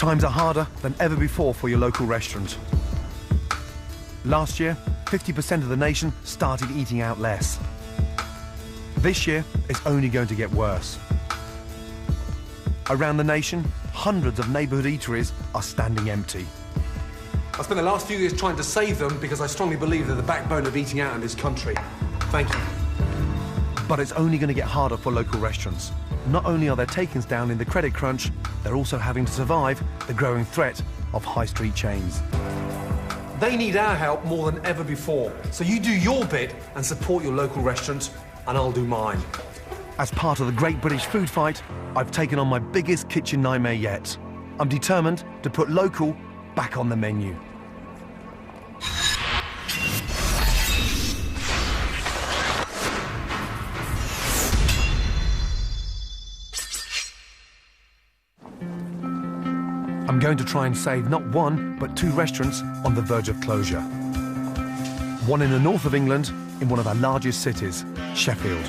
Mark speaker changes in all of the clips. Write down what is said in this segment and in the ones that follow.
Speaker 1: Times are harder than ever before for your local restaurant. Last year, 50% of the nation started eating out less. This year, it's only going to get worse. Around the nation, hundreds of neighbourhood eateries are standing empty.
Speaker 2: I spent the last few years trying to save them because I strongly believe they're the backbone of eating out in this country. Thank you.
Speaker 1: But it's only going to get harder for local restaurants. Not only are their takings down in the credit crunch, they're also having to survive the growing threat of high street chains.
Speaker 2: They need our help more than ever before. So you do your bit and support your local restaurant, and I'll do mine.
Speaker 1: As part of the Great British Food Fight, I've taken on my biggest kitchen nightmare yet. I'm determined to put local back on the menu. I'm going to try and save not one, but two restaurants on the verge of closure. One in the north of England, in one of our largest cities, Sheffield.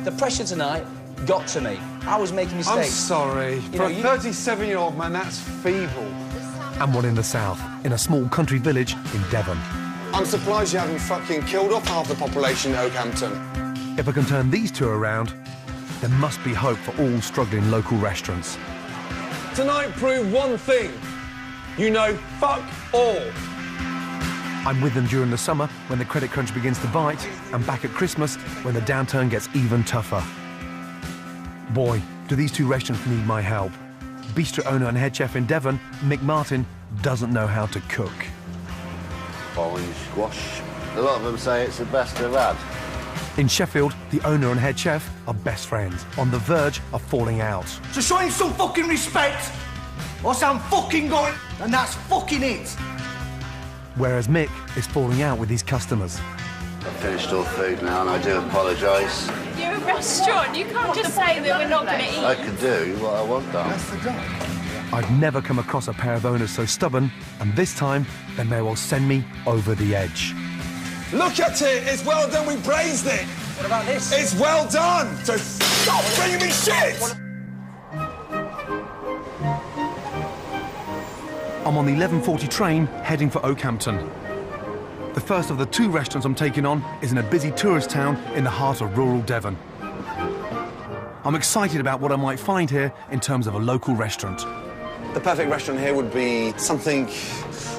Speaker 3: The pressure tonight got to me. I was making mistakes.
Speaker 4: I'm sorry. For a 37-year-old man, that's feeble.
Speaker 1: And one in the south, in a small country village in Devon.
Speaker 4: I'm surprised you haven't fucking killed off half the population in Oakhampton.
Speaker 1: If I can turn these two around, there must be hope for all struggling local restaurants.
Speaker 4: Tonight proved one thing. You know, fuck all.
Speaker 1: I'm with them during the summer when the credit crunch begins to bite, and back at Christmas when the downturn gets even tougher. Boy, do these two restaurants need my help. Bistro owner and head chef in Devon, Mick Martin, doesn't know how to cook.
Speaker 5: Orange squash. A lot of them say it's the best they've had.
Speaker 1: In Sheffield, the owner and head chef are best friends, on the verge of falling out.
Speaker 6: So show him some fucking respect, or I'm fucking going, and that's fucking it.
Speaker 1: Whereas Mick is falling out with his customers.
Speaker 5: I've finished all food now and I do apologise.
Speaker 7: You're a restaurant, you can't just say that we're not going to eat.
Speaker 5: I can do what I want done.
Speaker 1: I've never come across a pair of owners so stubborn, and this time they may well send me over the edge.
Speaker 4: Look at it! It's well done, we praised it!
Speaker 3: What about this?
Speaker 4: It's well done! So stop bringing me shit!
Speaker 1: I'm on the 11:40 train heading for Oakhampton. The first of the two restaurants I'm taking on is in a busy tourist town in the heart of rural Devon. I'm excited about what I might find here in terms of a local restaurant.
Speaker 4: The perfect restaurant here would be something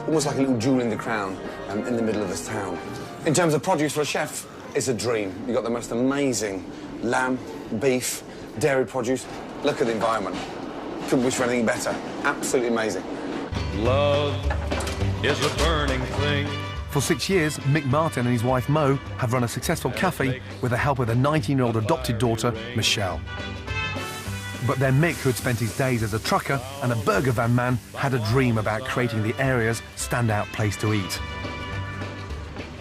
Speaker 4: almost like a little jewel in the crown in the middle of this town. In terms of produce for a chef, it's a dream. You've got the most amazing lamb, beef, dairy produce. Look at the environment. Couldn't wish for anything better. Absolutely amazing.
Speaker 8: Love is a burning thing.
Speaker 1: For 6 years, Mick Martin and his wife Mo have run a successful cafe with the help of their 19-year-old adopted daughter, Michelle. But then Mick, who had spent his days as a trucker and a burger van man, had a dream about creating the area's standout place to eat.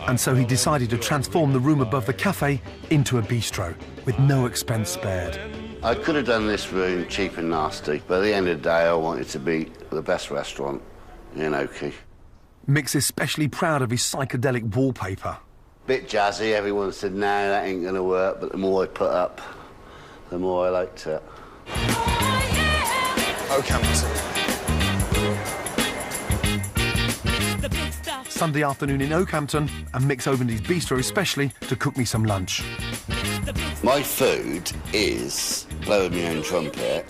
Speaker 1: And so he decided to transform the room above the cafe into a bistro, with no expense spared.
Speaker 5: I could have done this room cheap and nasty, but at the end of the day, I wanted to be the best restaurant in Oakie.
Speaker 1: Mick's especially proud of his psychedelic wallpaper.
Speaker 5: Bit jazzy, everyone said, no, that ain't gonna work, but the more I put up, the more I liked it.
Speaker 4: Oakhampton.
Speaker 1: Sunday afternoon in Oakhampton, and Mick's opened his bistro especially to cook me some lunch.
Speaker 5: My food is blowing my own trumpet.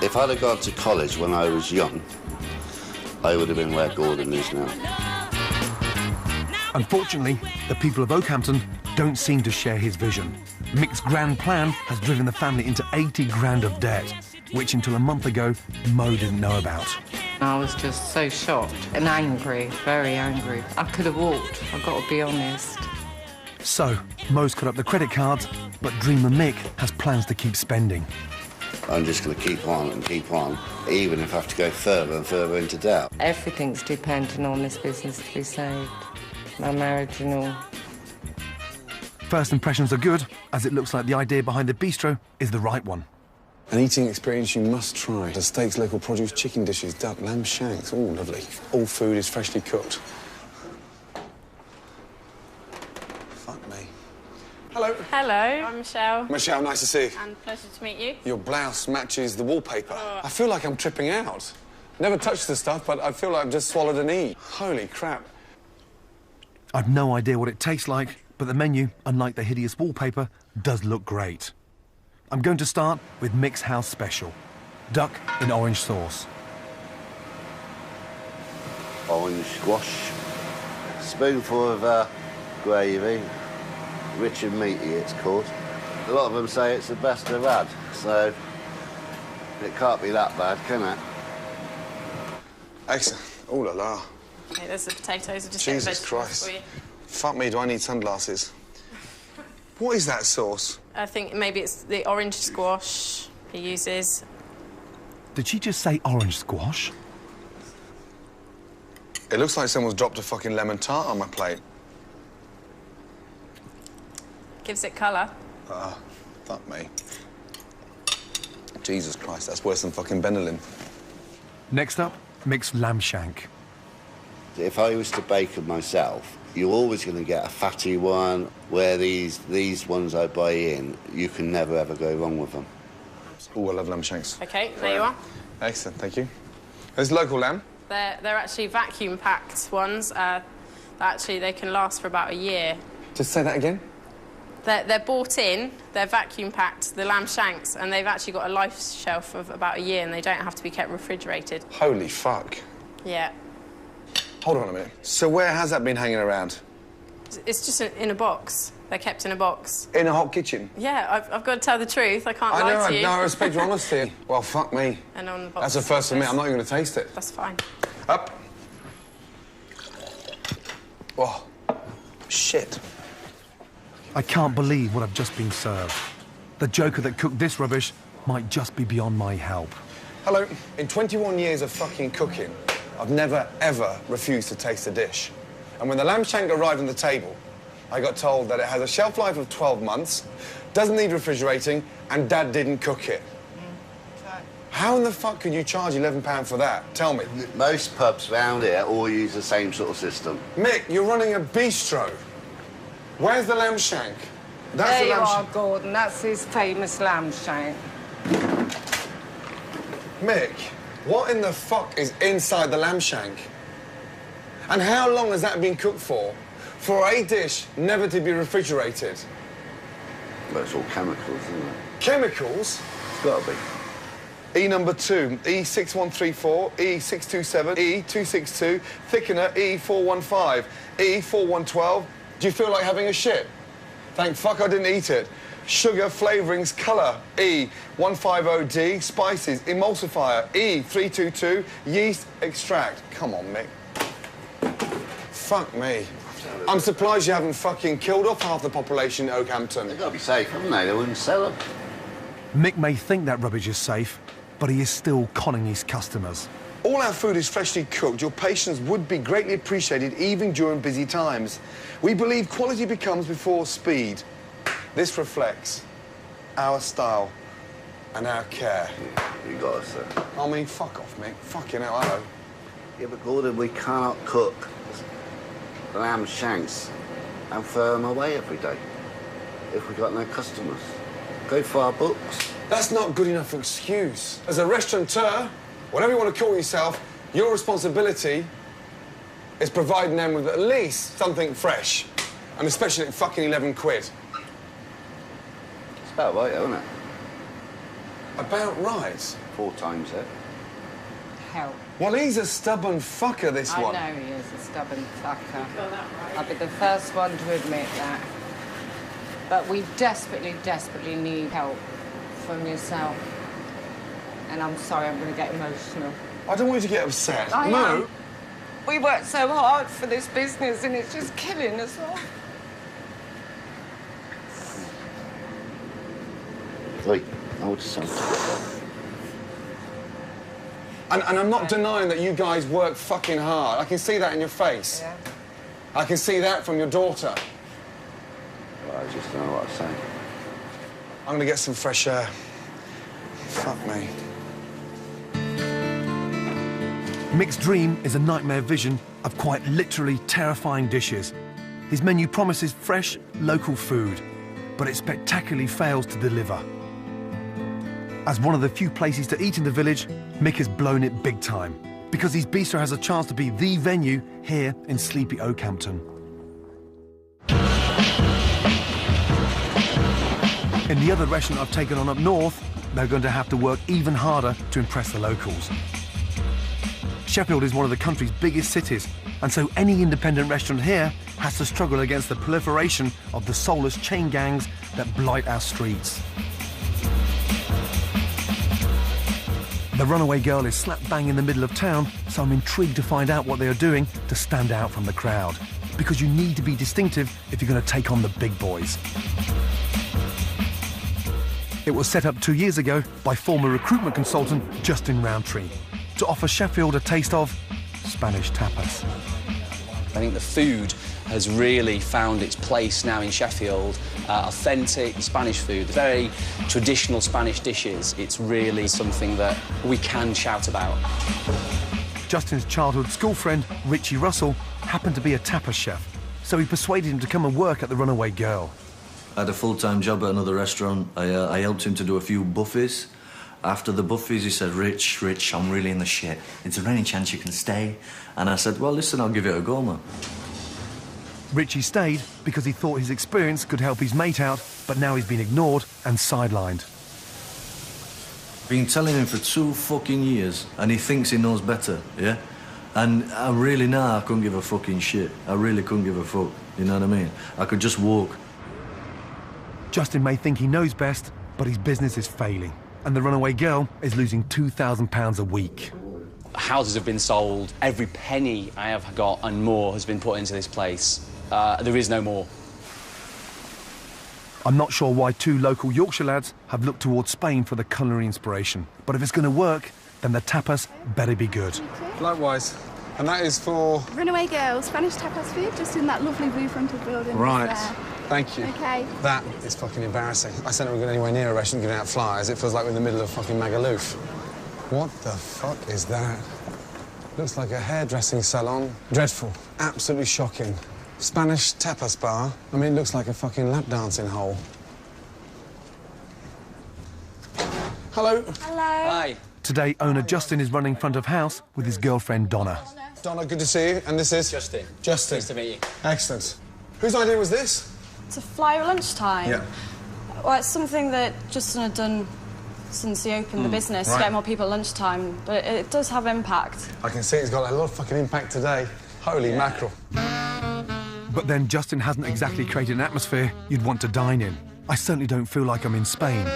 Speaker 5: If I'd have gone to college when I was young, I would have been where Gordon is now.
Speaker 1: Unfortunately, the people of Oakhampton don't seem to share his vision. Mick's grand plan has driven the family into 80 grand of debt, which until a month ago, Mo didn't know about.
Speaker 9: I was just so shocked and angry, very angry. I could have walked, I've got to be honest.
Speaker 1: So, Mo's cut up the credit cards, but Dreamer Mick has plans to keep spending.
Speaker 5: I'm just going to keep on and keep on, even if I have to go further and further into debt.
Speaker 9: Everything's dependent on this business to be saved. My marriage and all.
Speaker 1: First impressions are good, as it looks like the idea behind the bistro is the right one.
Speaker 4: An eating experience you must try. The steaks, local produce, chicken dishes, duck, lamb shanks, all lovely. All food is freshly cooked. Fuck me. Hello.
Speaker 7: Hello, I'm Michelle.
Speaker 4: Michelle, nice to see you.
Speaker 7: And pleasure to meet you.
Speaker 4: Your blouse matches the wallpaper.
Speaker 7: Oh.
Speaker 4: I feel like I'm tripping out. Never touched the stuff, but I feel like I've just swallowed an E. Holy crap.
Speaker 1: I've no idea what it tastes like, but the menu, unlike the hideous wallpaper, does look great. I'm going to start with Mick's House Special. Duck in orange sauce.
Speaker 5: Orange squash. Spoonful of gravy. Rich and meaty, it's called. A lot of them say it's the best they've had, so it can't be that bad, can it?
Speaker 4: Excellent. Oh la la.
Speaker 7: Okay, there's the potatoes. Just
Speaker 4: Jesus Christ.
Speaker 7: for you.
Speaker 4: Fuck me, do I need sunglasses? What is that sauce?
Speaker 7: I think maybe it's the orange squash he uses.
Speaker 1: Did she just say orange squash?
Speaker 4: It looks like someone's dropped a fucking lemon tart on my plate.
Speaker 7: Gives it colour.
Speaker 4: Fuck me. Jesus Christ, that's worse than fucking Benelin.
Speaker 1: Next up, Mick's lamb shank.
Speaker 5: If I was to bake them myself, you're always going to get a fatty one, where these ones I buy in, you can never, ever go wrong with them.
Speaker 4: Oh, I love lamb shanks.
Speaker 7: OK, there you are.
Speaker 4: Excellent, thank you. There's local lamb.
Speaker 7: They're actually vacuum-packed ones. Actually, they can last for about a year.
Speaker 4: Just say that again.
Speaker 7: They're bought in, they're vacuum-packed, the lamb shanks, and they've actually got a life shelf of about a year, and they don't have to be kept refrigerated.
Speaker 4: Holy fuck.
Speaker 7: Yeah.
Speaker 4: Hold on a minute. So where has that been hanging around?
Speaker 7: It's just in a box. They're kept in a box.
Speaker 4: In a hot kitchen?
Speaker 7: Yeah, I've got to tell the truth. I can't lie to you.
Speaker 4: I respect your honesty. Well, fuck me.
Speaker 7: And on the box.
Speaker 4: That's a first for me. I'm not even going to taste it.
Speaker 7: That's fine.
Speaker 4: Up. Oh, shit.
Speaker 1: I can't believe what I've just been served. The joker that cooked this rubbish might just be beyond my help.
Speaker 4: Hello. In 21 years of fucking cooking, I've never, ever refused to taste a dish. And when the lamb shank arrived on the table, I got told that it has a shelf life of 12 months, doesn't need refrigerating, and Dad didn't cook it. How in the fuck could you charge £11 for that? Tell me.
Speaker 5: Most pubs round here all use the same sort of system.
Speaker 4: Mick, you're running a bistro. Where's the lamb shank? That's
Speaker 9: there
Speaker 4: the
Speaker 9: you
Speaker 4: lamb
Speaker 9: are, Gordon. That's his famous lamb shank.
Speaker 4: Mick, what in the fuck is inside the lamb shank? And how long has that been cooked for a dish never to be refrigerated?
Speaker 5: Well, it's all chemicals, isn't it?
Speaker 4: Chemicals?
Speaker 5: It's got to be.
Speaker 4: E number 2, E6134, E627, E262, thickener E415, E4112. Do you feel like having a shit? Thank fuck I didn't eat it. Sugar, flavourings, colour, E150D, spices, emulsifier, E322, yeast, extract. Come on, Mick. Fuck me. I'm surprised you haven't fucking killed off half the population in Oakhampton.
Speaker 5: They've got to be safe, haven't they? They wouldn't sell them.
Speaker 1: Mick may think that rubbish is safe, but he is still conning his customers.
Speaker 4: All our food is freshly cooked. Your patience would be greatly appreciated even during busy times. We believe quality becomes before speed. This reflects our style and our care.
Speaker 5: You got us, sir.
Speaker 4: I mean, fuck off, Mick. Fucking hell, hello.
Speaker 5: Yeah, but Gordon, we cannot cook lamb shanks and throw them away every day if we've got no customers. Go for our books.
Speaker 4: That's not good enough excuse. As a restaurateur, whatever you want to call yourself, your responsibility is providing them with at least something fresh. And especially at fucking 11 quid.
Speaker 5: It's about right, isn't it?
Speaker 4: About right?
Speaker 5: 4 times it.
Speaker 9: Help.
Speaker 4: Well, he's a stubborn fucker, this one.
Speaker 9: I know he is a stubborn fucker. I'll be the first one to admit that. But we desperately, desperately need help from yourself. And I'm sorry, I'm going to get emotional.
Speaker 4: I don't want you to get upset.
Speaker 9: I
Speaker 4: No.
Speaker 9: am. We worked so hard for this business and it's just killing us all.
Speaker 5: Wait, hold yourself.
Speaker 4: And I'm not denying that you guys work fucking hard. I can see that in your face.
Speaker 9: Yeah.
Speaker 4: I can see that from your daughter.
Speaker 5: Well, I just don't know what to say.
Speaker 4: I'm going to get some fresh air. Fuck me.
Speaker 1: Mick's dream is a nightmare vision of quite literally terrifying dishes. His menu promises fresh, local food, but it spectacularly fails to deliver. As one of the few places to eat in the village, Mick has blown it big time, because his bistro has a chance to be the venue here in sleepy Oakhampton. In the other restaurant I've taken on up north, they're going to have to work even harder to impress the locals. Sheffield is one of the country's biggest cities, and so any independent restaurant here has to struggle against the proliferation of the soulless chain gangs that blight our streets. The Runaway Girl is slap bang in the middle of town, so I'm intrigued to find out what they are doing to stand out from the crowd. Because you need to be distinctive if you're going to take on the big boys. It was set up 2 years ago by former recruitment consultant Justin Roundtree to offer Sheffield a taste of Spanish tapas.
Speaker 3: I think the food has really found its place now in Sheffield. Authentic Spanish food, very traditional Spanish dishes. It's really something that we can shout about.
Speaker 1: Justin's childhood school friend, Richie Russell, happened to be a tapas chef, so he persuaded him to come and work at the Runaway Girl.
Speaker 10: I had a full-time job at another restaurant. I helped him to do a few buffets. After the buffets, he said, Rich, I'm really in the shit. Is there any chance you can stay? And I said, well, listen, I'll give it a go, man.
Speaker 1: Richie stayed because he thought his experience could help his mate out, but now he's been ignored and sidelined.
Speaker 10: Been telling him for 2 fucking years, and he thinks he knows better, yeah? And I really, I couldn't give a fucking shit. I really couldn't give a fuck, you know what I mean? I could just walk.
Speaker 1: Justin may think he knows best, but his business is failing, and the Runaway Girl is losing £2,000 a week.
Speaker 3: Houses have been sold. Every penny I have got and more has been put into this place. There is no more.
Speaker 1: I'm not sure why 2 local Yorkshire lads have looked towards Spain for the culinary inspiration, but if it's going to work, then the tapas better be good.
Speaker 4: Likewise. And that is for...
Speaker 11: Runaway Girl, Spanish tapas food, just in that lovely blue-fronted building.
Speaker 4: Right.
Speaker 11: There.
Speaker 4: Thank you.
Speaker 11: OK.
Speaker 4: That is fucking embarrassing. I said we were anywhere near a restaurant giving out flyers. It feels like we're in the middle of fucking Magaluf. What the fuck is that? Looks like a hairdressing salon. Dreadful. Absolutely shocking. Spanish tapas bar. I mean, it looks like a fucking lap dancing hole. Hello.
Speaker 11: Hello.
Speaker 3: Hi.
Speaker 1: Today, owner Justin is running front of house with his girlfriend Donna.
Speaker 4: Donna, good to see you. And this is?
Speaker 3: Justin.
Speaker 4: Justin.
Speaker 3: Nice to meet you.
Speaker 4: Excellent. Whose idea was this?
Speaker 12: To fly at lunchtime?
Speaker 4: Yeah.
Speaker 12: Well, it's something that Justin had done since he opened the business, to get more people at lunchtime, but it does have impact.
Speaker 4: I can see it's got a lot of fucking impact today. Holy mackerel.
Speaker 1: But then Justin hasn't exactly created an atmosphere you'd want to dine in. I certainly don't feel like I'm in Spain.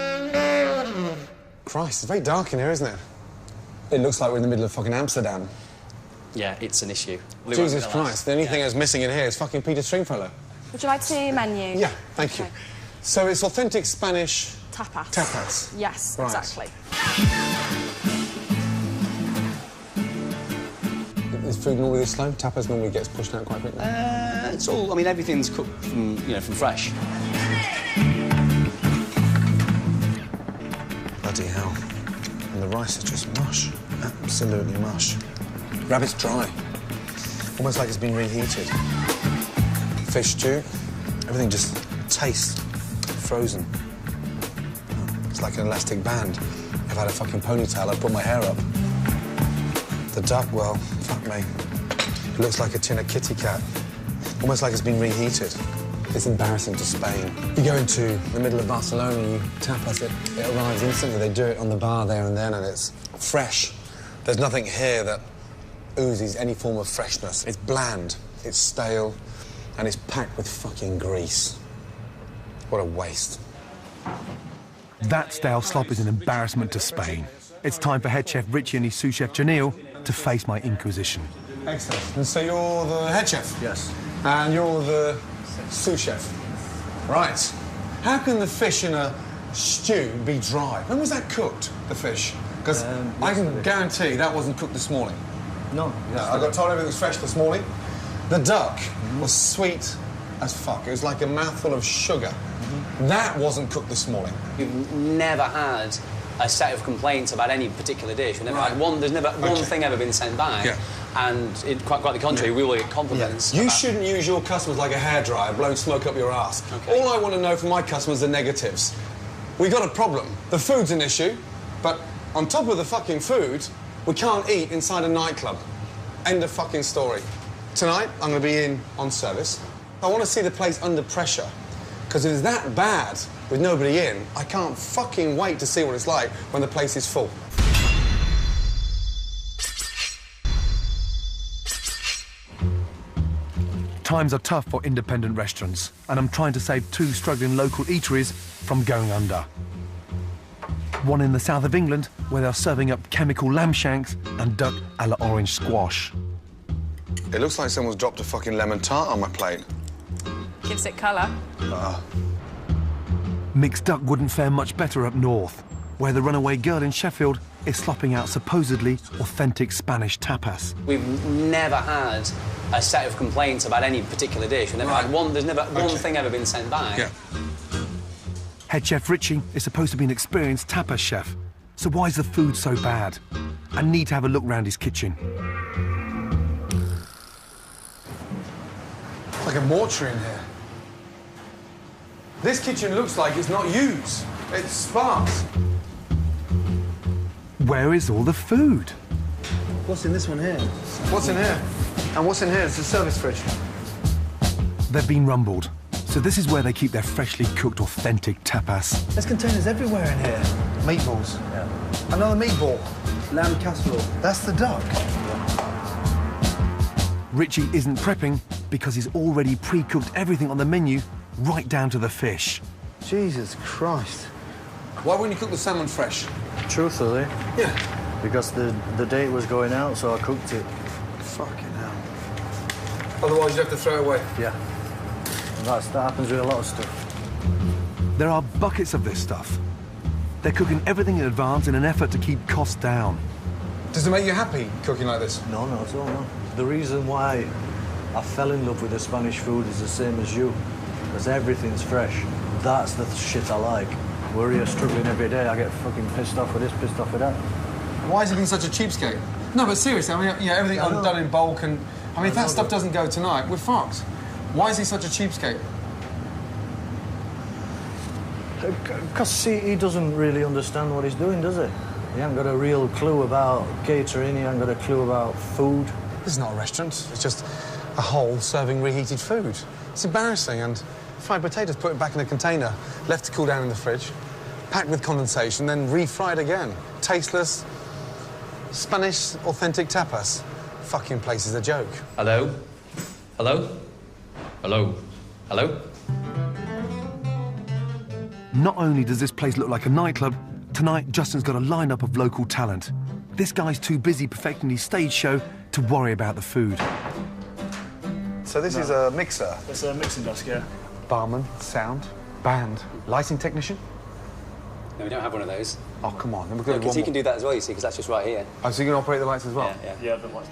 Speaker 4: Christ, it's very dark in here, isn't it? It looks like we're in the middle of fucking Amsterdam.
Speaker 3: Yeah, it's an issue.
Speaker 4: Jesus Christ, the only thing that's missing in here is fucking Peter Stringfellow.
Speaker 12: Would you like to see your menu?
Speaker 4: Yeah, thank you. So it's authentic Spanish...
Speaker 12: Tapas.
Speaker 4: Tapas.
Speaker 12: Yes,
Speaker 4: right.
Speaker 12: Exactly.
Speaker 4: Is food normally this slow? Tapas normally gets pushed out quite quickly?
Speaker 3: It's all... I mean, everything's cooked from, from fresh.
Speaker 4: Bloody hell. And the rice is just mush. Absolutely mush. Rabbit's dry. Almost like it's been reheated. Fish stew. Everything just tastes frozen. It's like an elastic band. If I had a fucking ponytail, I'd put my hair up. The duck, well, fuck me. It looks like a tin of kitty cat. Almost like it's been reheated. It's embarrassing to Spain. You go into the middle of Barcelona and you tapas it, it arrives instantly. They do it on the bar there and then, and it's fresh. There's nothing here that oozes any form of freshness. It's bland, it's stale, and it's packed with fucking grease. What a waste.
Speaker 1: That stale slop is an embarrassment to Spain. It's time for head chef Richie and his sous chef Janelle to face my inquisition.
Speaker 4: Excellent. And so you're the head chef?
Speaker 10: Yes.
Speaker 4: And you're the sous chef? Right. How can the fish in a stew be dry? When was that cooked, the fish? Because I can guarantee that wasn't cooked this morning.
Speaker 10: No.
Speaker 4: I got told everything was fresh this morning. The duck was sweet as fuck. It was like a mouthful of sugar. That wasn't cooked this morning.
Speaker 3: We've never had a set of complaints about any particular dish. We've never had one. There's never one thing ever been sent back.
Speaker 4: Yeah.
Speaker 3: And quite the contrary, we will get compliments.
Speaker 4: You shouldn't use your customers like a hairdryer blowing smoke up your ass. Okay. All I want to know from my customers are negatives. We got a problem. The food's an issue. But on top of the fucking food, we can't eat inside a nightclub. End of fucking story. Tonight, I'm going to be in on service. I want to see the place under pressure. Because if it's that bad with nobody in, I can't fucking wait to see what it's like when the place is full.
Speaker 1: Times are tough for independent restaurants, and I'm trying to save 2 struggling local eateries from going under. One in the south of England, where they're serving up chemical lamb shanks and duck a la orange squash.
Speaker 4: It looks like someone's dropped a fucking lemon tart on my plate.
Speaker 7: Gives it colour.
Speaker 1: Mixed duck wouldn't fare much better up north, where the runaway girl in Sheffield is slopping out supposedly authentic Spanish tapas.
Speaker 3: We've never had a set of complaints about any particular dish. We've never had one, there's never one thing ever been sent back.
Speaker 4: Yeah.
Speaker 1: Head chef Richie is supposed to be an experienced tapas chef, so why is the food so bad? I need to have a look round his kitchen.
Speaker 2: It's like a mortuary in here. This kitchen looks like it's not used. It's sparse.
Speaker 1: Where is all the food?
Speaker 6: What's in this one here?
Speaker 2: What's in here? And what's in here? It's a service fridge.
Speaker 1: They've been rumbled, so this is where they keep their freshly cooked authentic tapas.
Speaker 6: There's containers everywhere in here.
Speaker 2: Meatballs.
Speaker 6: Yeah.
Speaker 2: Another meatball.
Speaker 6: Lamb casserole.
Speaker 2: That's the duck.
Speaker 1: Richie isn't prepping because he's already pre-cooked everything on the menu, right down to the fish.
Speaker 2: Jesus Christ. Why wouldn't you cook the salmon fresh?
Speaker 10: Truthfully?
Speaker 2: Yeah.
Speaker 10: Because the date was going out, so I cooked it.
Speaker 2: Fucking hell. Otherwise you'd have to throw it away.
Speaker 10: Yeah. And that happens with a lot of stuff.
Speaker 1: There are buckets of this stuff. They're cooking everything in advance in an effort to keep costs down.
Speaker 2: Does it make you happy, cooking like this?
Speaker 10: No, not at all, no. The reason why I fell in love with the Spanish food is the same as you, because everything's fresh. That's the shit I like. We're here struggling every day. I get fucking pissed off with this, pissed off with that.
Speaker 2: Why is he being such a cheapskate? No, but seriously, I mean, everything done in bulk and... I mean, if that stuff doesn't go tonight, we're fucked. Why is he such a cheapskate?
Speaker 10: Because he doesn't really understand what he's doing, does he? He hasn't got a real clue about catering, he hasn't got a clue about food.
Speaker 2: This is not a restaurant. It's just a hole serving reheated food. It's embarrassing, and fried potatoes put it back in a container, left to cool down in the fridge, packed with condensation, then refried again. Tasteless, Spanish authentic tapas. Fucking place is a joke.
Speaker 3: Hello? Hello? Hello? Hello?
Speaker 1: Not only does this place look like a nightclub, tonight Justin's got a lineup of local talent. This guy's too busy perfecting his stage show to worry about the food.
Speaker 2: So this is a mixer?
Speaker 6: It's a mixing desk, yeah.
Speaker 2: Barman, sound, band, lighting technician?
Speaker 3: No, we don't have one of those.
Speaker 2: Oh, come on. Then we've
Speaker 3: No,
Speaker 2: got
Speaker 3: because he can do that as well, you see, because that's just right here.
Speaker 2: Oh, so you can operate the lights as well?
Speaker 6: Yeah, the lights.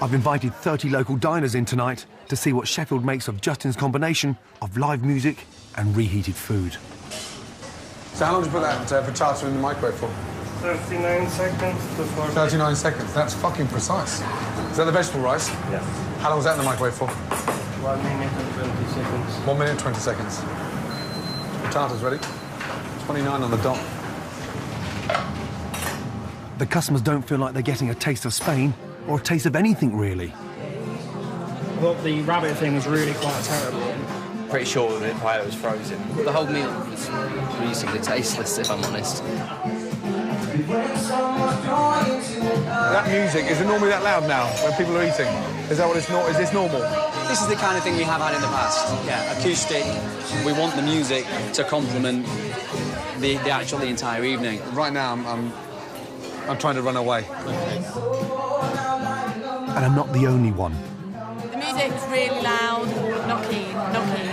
Speaker 1: I've invited 30 local diners in tonight to see what Sheffield makes of Justin's combination of live music and reheated food.
Speaker 2: So how long do you put that frittata in the microwave for?
Speaker 13: 39 seconds to 40.
Speaker 2: 39 seconds. That's fucking precise. Is that the vegetable rice?
Speaker 13: Yeah.
Speaker 2: How long was that in the microwave for?
Speaker 13: 1 minute and 20 seconds.
Speaker 2: 1 minute, 20 seconds. Frittata's ready. 29 on the dot.
Speaker 1: The customers don't feel like they're getting a taste of Spain or a taste of anything, really.
Speaker 13: Well, the rabbit thing was really quite terrible.
Speaker 14: Pretty short with it while it was frozen. The whole meal was reasonably tasteless, if I'm honest.
Speaker 2: That music, is it normally that loud now when people are eating? Is that what it's is this normal?
Speaker 3: This is the kind of thing we have had in the past. Yeah, acoustic. We want the music to complement the entire evening.
Speaker 2: Right now, I'm trying to run away.
Speaker 1: And I'm not the only one.
Speaker 15: The music's really loud. Not keen, not keen.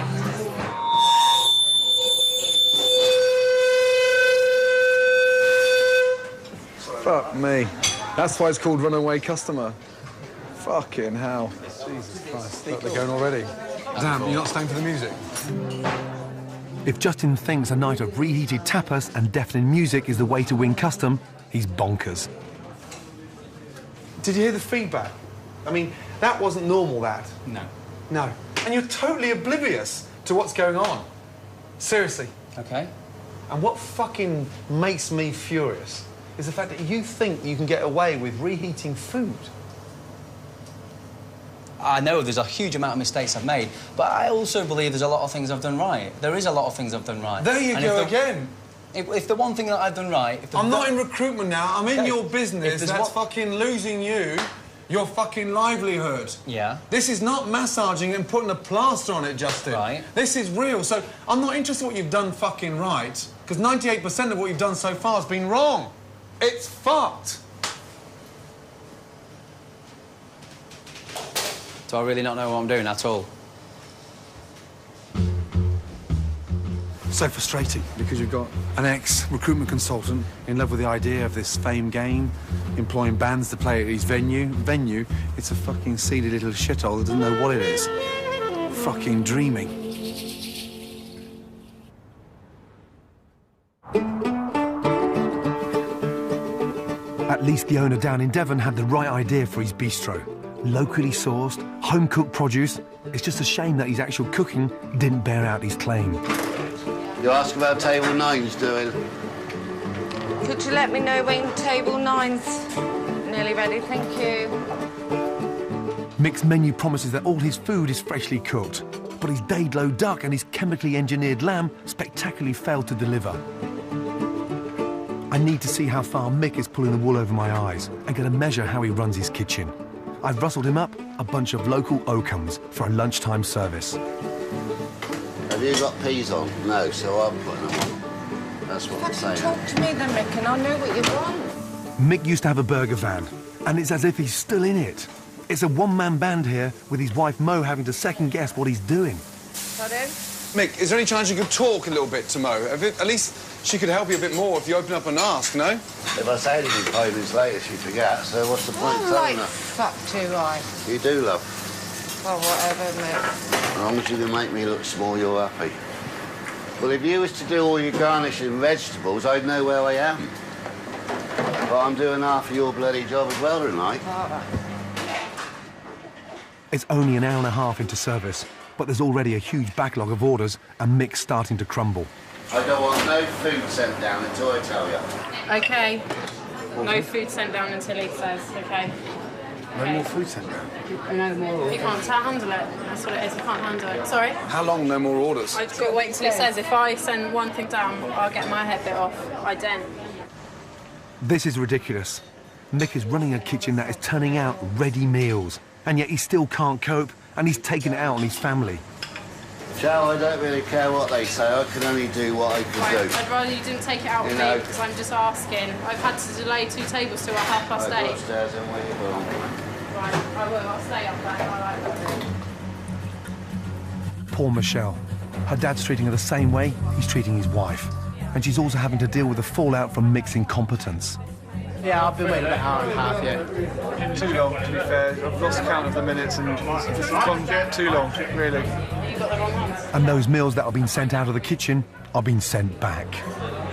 Speaker 2: Fuck me. That's why it's called Runaway Customer. Fucking hell. Jesus Christ. Look, they're going already. Damn, you're not staying for the music?
Speaker 1: If Justin thinks a night of reheated tapas and deafening music is the way to win custom, he's bonkers.
Speaker 2: Did you hear the feedback? I mean, that wasn't normal, that.
Speaker 3: No.
Speaker 2: No. And you're totally oblivious to what's going on. Seriously.
Speaker 3: Okay.
Speaker 2: And what fucking makes me furious is the fact that you think you can get away with reheating food.
Speaker 3: I know there's a huge amount of mistakes I've made, but I also believe there's a lot of things I've done right. There is a lot of things I've done right.
Speaker 2: There you go again.
Speaker 3: If the one thing that I've done right...
Speaker 2: I'm not in recruitment now, I'm in your business that's fucking losing you your fucking livelihood.
Speaker 3: Yeah.
Speaker 2: This is not massaging and putting a plaster on it, Justin.
Speaker 3: Right.
Speaker 2: This is real, so I'm not interested in what you've done fucking right, because 98% of what you've done so far has been wrong. It's fucked.
Speaker 3: Do I really not know what I'm doing at all?
Speaker 2: So frustrating, because you've got an ex-recruitment consultant in love with the idea of this fame game, employing bands to play at his venue. It's a fucking seedy little shithole that doesn't know what it is. Fucking dreaming.
Speaker 1: At least the owner down in Devon had the right idea for his bistro. Locally sourced, home-cooked produce. It's just a shame that his actual cooking didn't bear out his claim.
Speaker 5: You ask about table 9's doing.
Speaker 9: Could you let me know when table 9's nearly ready? Thank you.
Speaker 1: Mick's menu promises that all his food is freshly cooked, but his Dayglow duck and his chemically engineered lamb spectacularly failed to deliver. I need to see how far Mick is pulling the wool over my eyes and get a measure how he runs his kitchen. I've rustled him up a bunch of local Oakums for a lunchtime service.
Speaker 5: Have you got peas on? No, so I'm putting them on. That's what I'm saying.
Speaker 9: Talk to me then, Mick, and I know what you want.
Speaker 1: Mick used to have a burger van, and it's as if he's still in it. It's a one-man band here, with his wife Mo having to second-guess what he's doing.
Speaker 9: Pardon?
Speaker 2: Mick, is there any chance you could talk a little bit to Mo? At least she could help you a bit more if you open up and ask, no?
Speaker 5: If I say anything 5 minutes later, she'd forget, so what's the point of telling her?
Speaker 9: Fuck do I?
Speaker 5: You do, love.
Speaker 9: Well, whatever, Mick.
Speaker 5: As long as you can make me look small, you're happy. Well, if you was to do all your garnishing vegetables, I'd know where I am. But I'm doing half of your bloody job as well tonight.
Speaker 1: It's only an hour and a half into service, but there's already a huge backlog of orders, and Mick's starting to crumble.
Speaker 5: I don't want no food sent down until I tell you.
Speaker 7: OK. No food sent down until he says, OK.
Speaker 2: No more food sent down?
Speaker 7: No more. You can't handle it. That's what it is. You can't handle it. Sorry?
Speaker 2: How long, no more orders?
Speaker 7: I've got to wait till it says. If I send one thing down, I'll get my head bit off. I don't.
Speaker 1: This is ridiculous. Mick is running a kitchen that is turning out ready meals, and yet he still can't cope, and he's taking it out on his family.
Speaker 5: Joe, I don't really care what they say. I can only do what I can do.
Speaker 7: I'd rather you didn't take it out on me, because I'm just asking. I've had to delay 2 tables till 8:30.
Speaker 5: I'll go upstairs and wait for them.
Speaker 7: Right, I will. I'll stay up there. I like that.
Speaker 1: Poor Michelle. Her dad's treating her the same way he's treating his wife. And she's also having to deal with the fallout from Mick's incompetence.
Speaker 6: Yeah, I've been waiting about an hour and a half, yeah.
Speaker 16: Too long, to be fair. I've lost count of the minutes and it's gone too long, really.
Speaker 7: You got the wrong ones.
Speaker 1: And those meals that are being sent out of the kitchen are being sent back.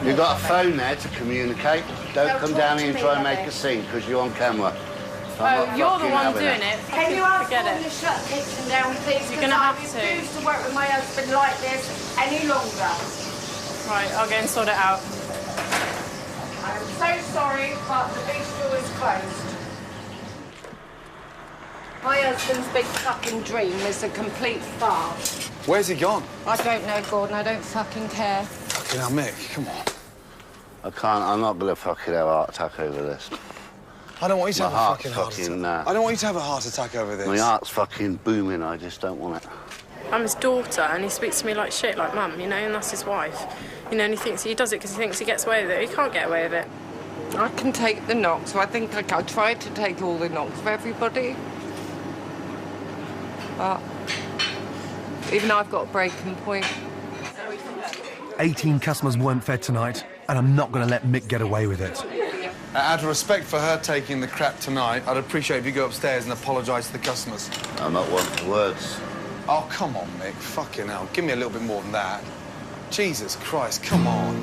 Speaker 5: You've got a phone there to communicate. Don't come down here and try and make a scene, because you're on camera.
Speaker 7: Oh, you're the one doing it.
Speaker 9: Can you ask
Speaker 7: Forget
Speaker 9: them
Speaker 7: it.
Speaker 9: to shut the kitchen down, please?
Speaker 7: You're going to have to.
Speaker 9: I refuse to work with my husband like this any longer.
Speaker 7: Right, I'll go and sort it out.
Speaker 9: I'm so sorry, but the bistro is closed. My husband's big fucking dream is a complete farce.
Speaker 2: Where's he gone?
Speaker 9: I don't know, Gordon. I don't fucking care.
Speaker 2: Fucking hell, Mick, come on.
Speaker 5: I can't. I'm not going to fucking have a heart attack over this.
Speaker 2: I don't want you to have a fucking heart
Speaker 5: fucking,
Speaker 2: attack. I don't want you to have a heart attack over this.
Speaker 5: My heart's fucking booming. I just don't want it.
Speaker 7: I'm his daughter, and he speaks to me like shit, like mum, you know, and that's his wife. You know, and he thinks he does it because he thinks he gets away with it. He can't get away with it.
Speaker 9: I can take the knocks. So I think I tried to take all the knocks for everybody. But even I've got a breaking point.
Speaker 1: 18 customers weren't fed tonight, and I'm not going to let Mick get away with it.
Speaker 2: Out of respect for her taking the crap tonight, I'd appreciate if you go upstairs and apologise to the customers.
Speaker 5: I'm not one for words.
Speaker 2: Oh, come on, Mick. Fucking hell. Give me a little bit more than that. Jesus Christ, come on.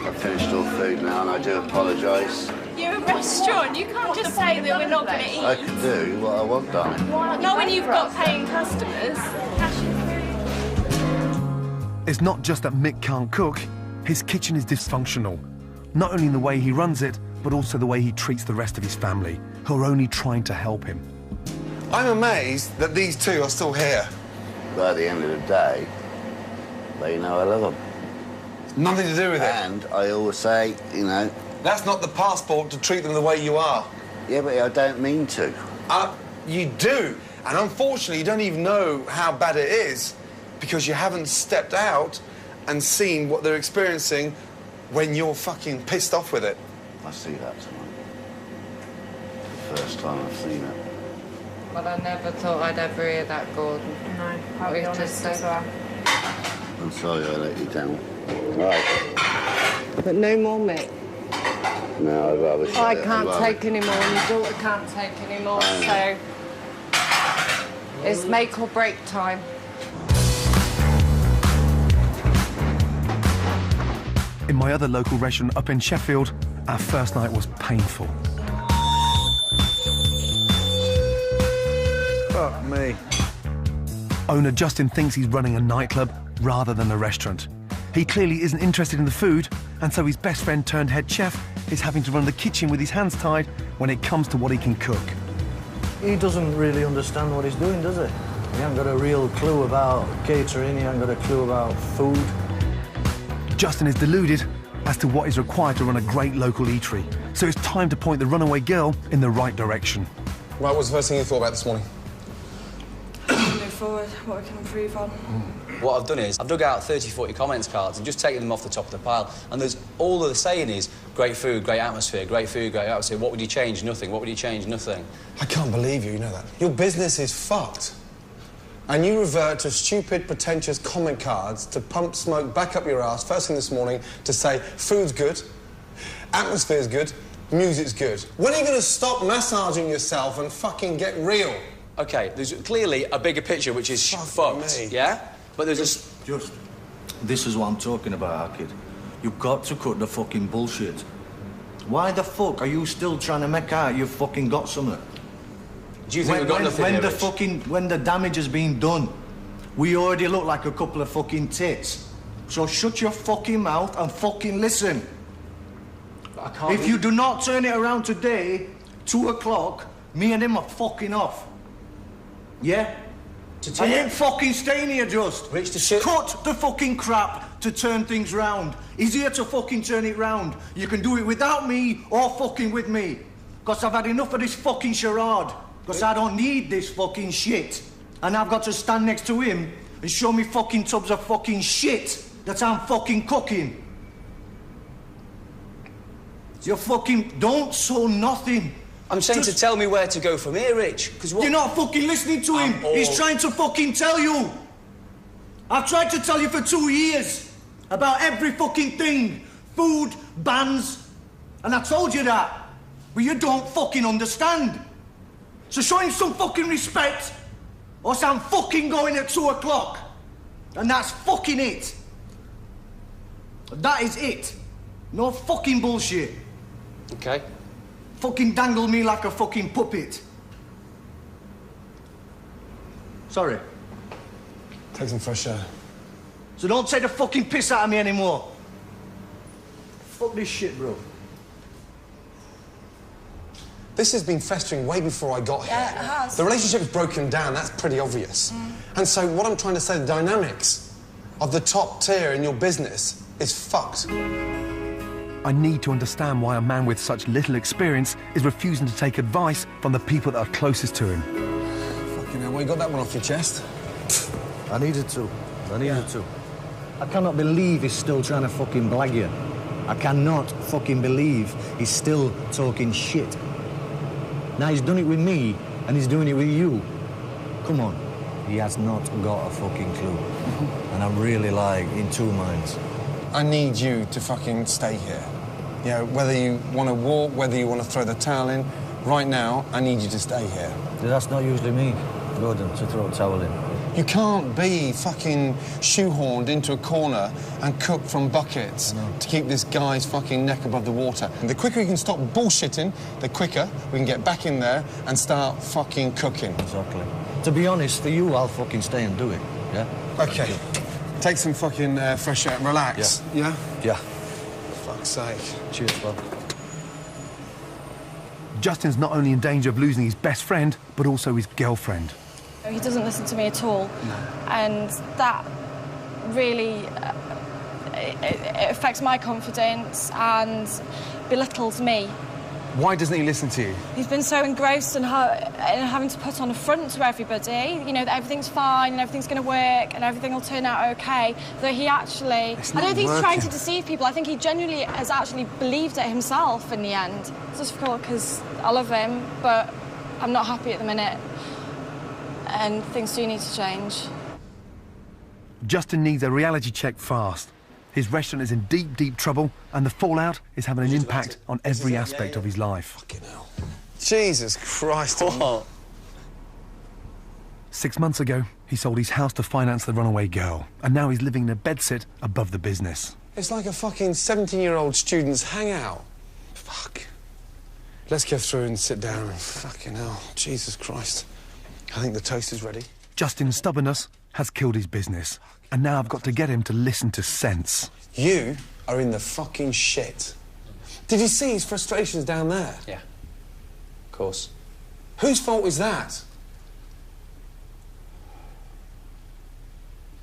Speaker 5: I've finished all food now, and I do apologise.
Speaker 17: You're a restaurant. You can't just say that we're not going to eat.
Speaker 5: I can do what I want, darling.
Speaker 17: Not when you've got paying customers.
Speaker 1: It's not just that Mick can't cook, His kitchen is dysfunctional, not only in the way he runs it, but also the way he treats the rest of his family, who are only trying to help him.
Speaker 4: I'm amazed that these two are still here.
Speaker 5: But at the end of the day, they know I love them.
Speaker 4: Nothing to do with it.
Speaker 5: And I always say, you know...
Speaker 4: That's not the passport to treat them the way you are.
Speaker 5: Yeah, but I don't mean to.
Speaker 4: You do. And unfortunately, you don't even know how bad it is because you haven't stepped out and seen what they're experiencing when you're fucking pissed off with it.
Speaker 5: I see that tonight. The first time I've seen it.
Speaker 9: But I never thought I'd ever hear that, Gordon.
Speaker 7: No, I'll be honest as well.
Speaker 5: I'm sorry I let you down. Right.
Speaker 9: But no more Mick.
Speaker 5: No, I'd rather shut
Speaker 9: I
Speaker 5: it.
Speaker 9: can't take any more, and your daughter can't take any more, so... It's make or break time.
Speaker 1: In my other local restaurant up in Sheffield, our first night was painful.
Speaker 16: Fuck me.
Speaker 1: Owner Justin thinks he's running a nightclub rather than a restaurant. He clearly isn't interested in the food, and so his best friend turned head chef is having to run the kitchen with his hands tied when it comes to what he can cook.
Speaker 10: He doesn't really understand what he's doing, does he? He hasn't got a real clue about catering, he hasn't got a clue about food.
Speaker 1: Justin is deluded as to what is required to run a great local eatery, so it's time to point the runaway girl in the right direction.
Speaker 2: Right, what's the first thing you thought about this morning?
Speaker 12: Move forward, what we can improve on.
Speaker 3: What I've done is I've dug out 30, 40 comments cards and just taken them off the top of the pile, and there's all they're saying is great food, great atmosphere, great food, great atmosphere. What would you change? Nothing. What would you change? Nothing.
Speaker 2: I can't believe you know that. Your business is fucked. And you revert to stupid, pretentious comment cards to pump smoke back up your ass first thing this morning to say food's good, atmosphere's good, music's good. When are you going to stop massaging yourself and fucking get real?
Speaker 3: OK, there's clearly a bigger picture which is fucked, yeah? But there's
Speaker 10: Just... This is what I'm talking about, our kid. You've got to cut the fucking bullshit. Why the fuck are you still trying to make out you've fucking got something?
Speaker 3: Do you think we've got nothing
Speaker 10: when the damage has been done, we already look like a couple of fucking tits. So shut your fucking mouth and fucking listen.
Speaker 3: I can't...
Speaker 10: If you do not turn it around today, 2 o'clock, me and him are fucking off. Yeah? I ain't fucking staying here, just.
Speaker 3: Rich, the shit...
Speaker 10: Cut the fucking crap to turn things round. He's here to fucking turn it round. You can do it without me or fucking with me. Because I've had enough of this fucking charade. Because I don't need this fucking shit. And I've got to stand next to him and show me fucking tubs of fucking shit that I'm fucking cooking. You fucking don't sow nothing.
Speaker 3: I'm saying to tell me where to go from here, Rich. Because what...
Speaker 10: You're not fucking listening to him. He's trying to fucking tell you. I've tried to tell you for 2 years about every fucking thing. Food, bans. And I told you that. But you don't fucking understand. So show him some fucking respect, or else I'm fucking going at 2 o'clock. And that's fucking it. That is it. No fucking bullshit.
Speaker 3: OK.
Speaker 10: Fucking dangle me like a fucking puppet. Sorry.
Speaker 2: Take some fresh air.
Speaker 10: So don't take the fucking piss out of me anymore. Fuck this shit, bro.
Speaker 2: This has been festering way before I got here.
Speaker 12: Yeah, it has.
Speaker 2: The relationship's broken down, that's pretty obvious. And so what I'm trying to say, the dynamics of the top tier in your business is fucked.
Speaker 1: I need to understand why a man with such little experience is refusing to take advice from the people that are closest to him.
Speaker 2: Fucking hell, well, you got that one off your chest.
Speaker 10: I needed to. I cannot believe he's still trying to fucking blag you. I cannot fucking believe he's still talking shit. Now he's done it with me, and he's doing it with you. Come on. He has not got a fucking clue. And I'm really, like, in 2 minds.
Speaker 2: I need you to fucking stay here. You know, whether you want to walk, whether you want to throw the towel in, right now, I need you to stay here.
Speaker 10: That's not usually me, Gordon, to throw a towel in.
Speaker 2: You can't be fucking shoehorned into a corner and cook from buckets to keep this guy's fucking neck above the water. And the quicker you can stop bullshitting, the quicker we can get back in there and start fucking cooking.
Speaker 10: Exactly. To be honest, for you, I'll fucking stay and do it, yeah?
Speaker 2: OK. Take some fucking fresh air. Relax.
Speaker 3: Yeah?
Speaker 10: Yeah.
Speaker 2: For fuck's sake.
Speaker 10: Cheers, Bob.
Speaker 1: Justin's not only in danger of losing his best friend, but also his girlfriend.
Speaker 12: He doesn't listen to me at all. And that really it affects my confidence and belittles me.
Speaker 2: Why doesn't he listen to you?
Speaker 12: He's been so engrossed in having to put on a front to everybody, you know, that everything's fine and everything's going to work and everything will turn out OK, that he actually... I don't think he's trying to deceive people. I think he genuinely has actually believed it himself in the end. It's difficult because I love him, but I'm not happy at the minute. And things do need to change.
Speaker 1: Justin needs a reality check fast. His restaurant is in deep, deep trouble, and the fallout is having an impact on every aspect of his life.
Speaker 2: Fucking hell. Jesus Christ.
Speaker 3: What?
Speaker 1: 6 months ago, he sold his house to finance the runaway girl, and now he's living in a bedsit above the business.
Speaker 2: It's like a fucking 17-year-old student's hangout. Fuck. Let's go through and sit down and fucking hell. Jesus Christ. I think the toast is ready.
Speaker 1: Justin's stubbornness has killed his business, and now I've got to get him to listen to sense.
Speaker 2: You are in the fucking shit. Did you see his frustrations down there?
Speaker 3: Yeah. Of course.
Speaker 2: Whose fault is that?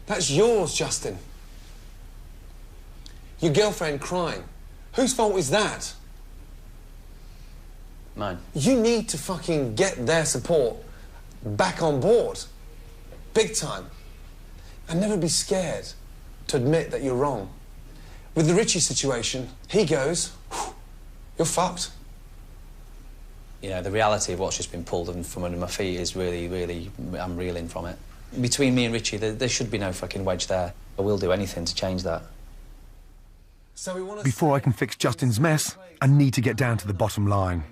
Speaker 2: That's yours, Justin. Your girlfriend crying. Whose fault is that?
Speaker 3: Mine.
Speaker 2: You need to fucking get their support back on board. Big time. And never be scared to admit that you're wrong. With the Richie situation, he goes, you're fucked.
Speaker 3: You know, the reality of what's just been pulled from under my feet is really, really, I'm reeling from it. Between me and Richie, there should be no fucking wedge there. I will do anything to change that.
Speaker 1: Before I can fix Justin's mess, I need to get down to the bottom line.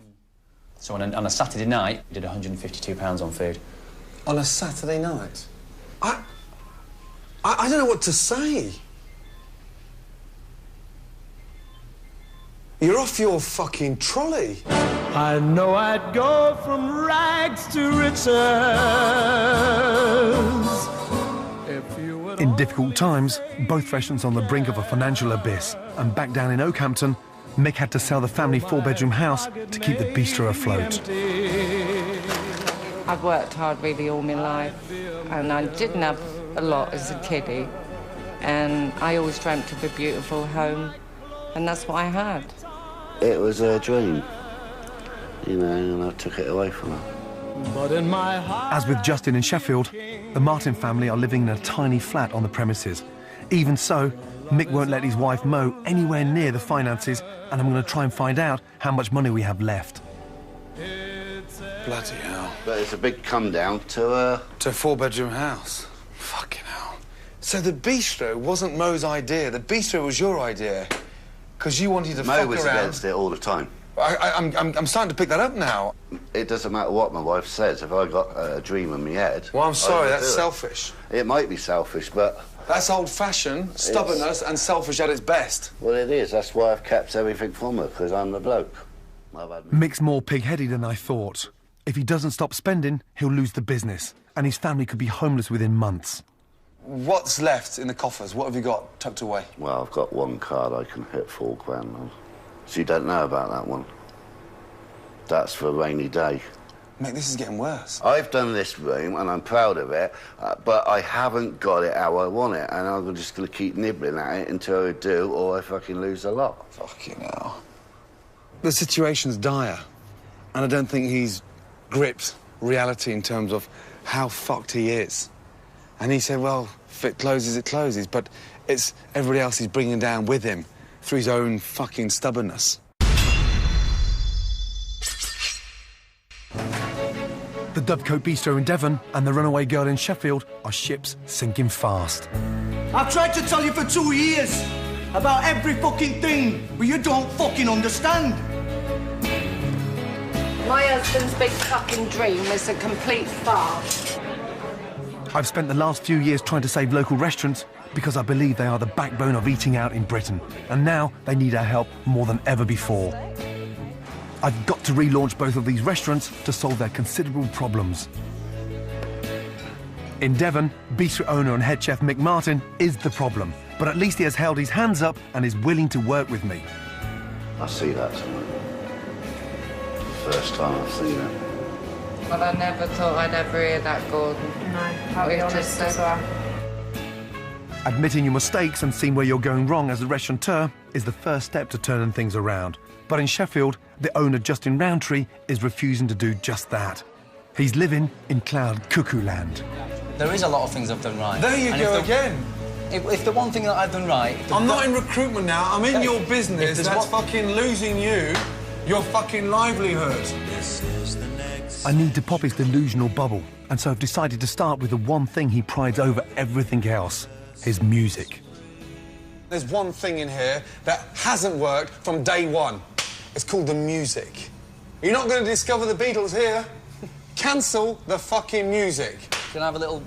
Speaker 3: So on a Saturday night, we did £152 on food.
Speaker 2: On a Saturday night? I don't know what to say. You're off your fucking trolley.
Speaker 8: I know I'd go from rags to riches.
Speaker 1: In difficult times, both restaurants on the brink of a financial abyss, and back down in Oakhampton, Mick had to sell the family 4-bedroom house to keep the bistro afloat.
Speaker 9: I've worked hard really all my life, and I didn't have a lot as a kiddie, and I always dreamt of a beautiful home, and that's what I had.
Speaker 5: It was a dream, you know, and I took it away from her.
Speaker 8: But in my heart,
Speaker 1: as with Justin in Sheffield, the Martin family are living in a tiny flat on the premises. Even so, Mick won't let his wife Mo anywhere near the finances, and I'm going to try and find out how much money we have left.
Speaker 2: Bloody hell.
Speaker 5: But it's a big come down to a
Speaker 2: 4-bedroom house. Fucking hell. So the bistro wasn't Mo's idea. The bistro was your idea. Because you wanted to fuck around.
Speaker 5: Mo was against it all the time.
Speaker 2: I'm starting to pick that up now.
Speaker 5: It doesn't matter what my wife says. If I got a dream in my head...
Speaker 2: Well, I'm sorry, that's selfish.
Speaker 5: It might be selfish, but...
Speaker 2: That's old-fashioned, stubbornness and selfish at its best.
Speaker 5: Well, it is. That's why I've kept everything from her, because I'm the bloke.
Speaker 1: Mick's more pig-headed than I thought. If he doesn't stop spending, he'll lose the business, and his family could be homeless within months.
Speaker 2: What's left in the coffers? What have you got tucked away?
Speaker 5: Well, I've got one card I can hit £4 on. So you don't know about that one? That's for a rainy day.
Speaker 2: Mate, this is getting worse.
Speaker 5: I've done this room, and I'm proud of it, but I haven't got it how I want it, and I'm just going to keep nibbling at it until I do, or I fucking lose a lot.
Speaker 2: Fucking hell. The situation's dire, and I don't think he's gripped reality in terms of how fucked he is. And he said, well, if it closes, it closes, but it's everybody else he's bringing down with him through his own fucking stubbornness.
Speaker 1: The Dovecote Bistro in Devon and the Runaway Girl in Sheffield are ships sinking fast.
Speaker 6: I've tried to tell you for 2 years about every fucking thing, but you don't fucking understand.
Speaker 9: My husband's big fucking dream is a complete farce.
Speaker 1: I've spent the last few years trying to save local restaurants because I believe they are the backbone of eating out in Britain. And now they need our help more than ever before. I've got to relaunch both of these restaurants to solve their considerable problems. In Devon, bistro owner and head chef Mick Martin is the problem, but at least he has held his hands up and is willing to work with me.
Speaker 5: I see that tonight. First time I've seen it.
Speaker 9: Well, I never thought I'd ever hear that, Gordon.
Speaker 7: No, I'll be honest as well.
Speaker 1: Admitting your mistakes and seeing where you're going wrong as a restaurateur is the first step to turning things around. But in Sheffield, the owner Justin Roundtree is refusing to do just that. He's living in cloud cuckoo land.
Speaker 3: There is a lot of things I've done right.
Speaker 2: There you go again.
Speaker 3: If the one thing that I've done right...
Speaker 2: I'm not in recruitment now, I'm in your business. That's fucking losing you, your fucking livelihood.
Speaker 1: I need to pop his delusional bubble, and so I've decided to start with the one thing he prides over everything else, his music.
Speaker 2: There's one thing in here that hasn't worked from day one. It's called the music. You're not going to discover the Beatles here. Cancel the fucking music.
Speaker 3: Can I have a little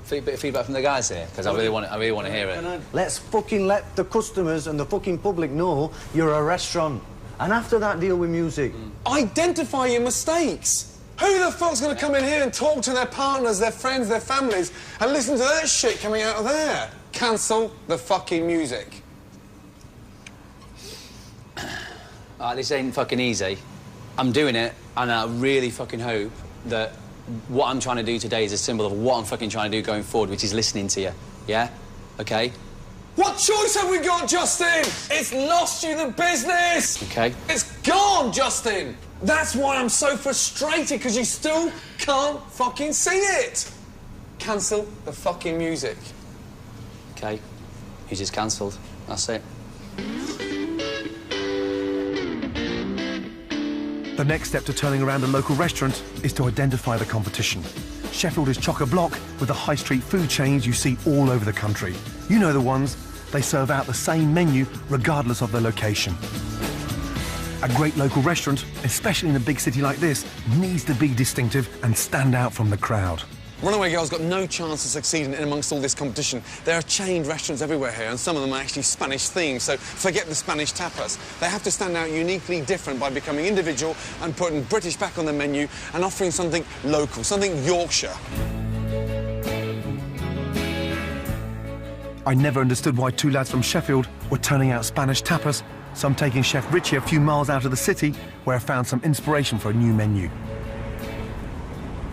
Speaker 3: bit of feedback from the guys here? Because I really want to hear it.
Speaker 6: Let's fucking let the customers and the fucking public know you're a restaurant. And after that, deal with music.
Speaker 2: Identify your mistakes. Who the fuck's going to come in here and talk to their partners, their friends, their families, and listen to that shit coming out of there? Cancel the fucking music.
Speaker 3: This ain't fucking easy. I'm doing it, and I really fucking hope that what I'm trying to do today is a symbol of what I'm fucking trying to do going forward, which is listening to you. Yeah? Okay?
Speaker 2: What choice have we got, Justin? It's lost you the business!
Speaker 3: Okay.
Speaker 2: It's gone, Justin! That's why I'm so frustrated, because you still can't fucking see it! Cancel the fucking music.
Speaker 3: Okay. Music's cancelled. That's it.
Speaker 1: The next step to turning around a local restaurant is to identify the competition. Sheffield is chock-a-block with the high street food chains you see all over the country. You know the ones. They serve out the same menu regardless of their location. A great local restaurant, especially in a big city like this, needs to be distinctive and stand out from the crowd.
Speaker 2: Runaway Girl's got no chance of succeeding in amongst all this competition. There are chained restaurants everywhere here, and some of them are actually Spanish-themed, so forget the Spanish tapas. They have to stand out uniquely different by becoming individual and putting British back on the menu and offering something local, something Yorkshire.
Speaker 1: I never understood why two lads from Sheffield were turning out Spanish tapas, so I'm taking Chef Richie a few miles out of the city, where I found some inspiration for a new menu.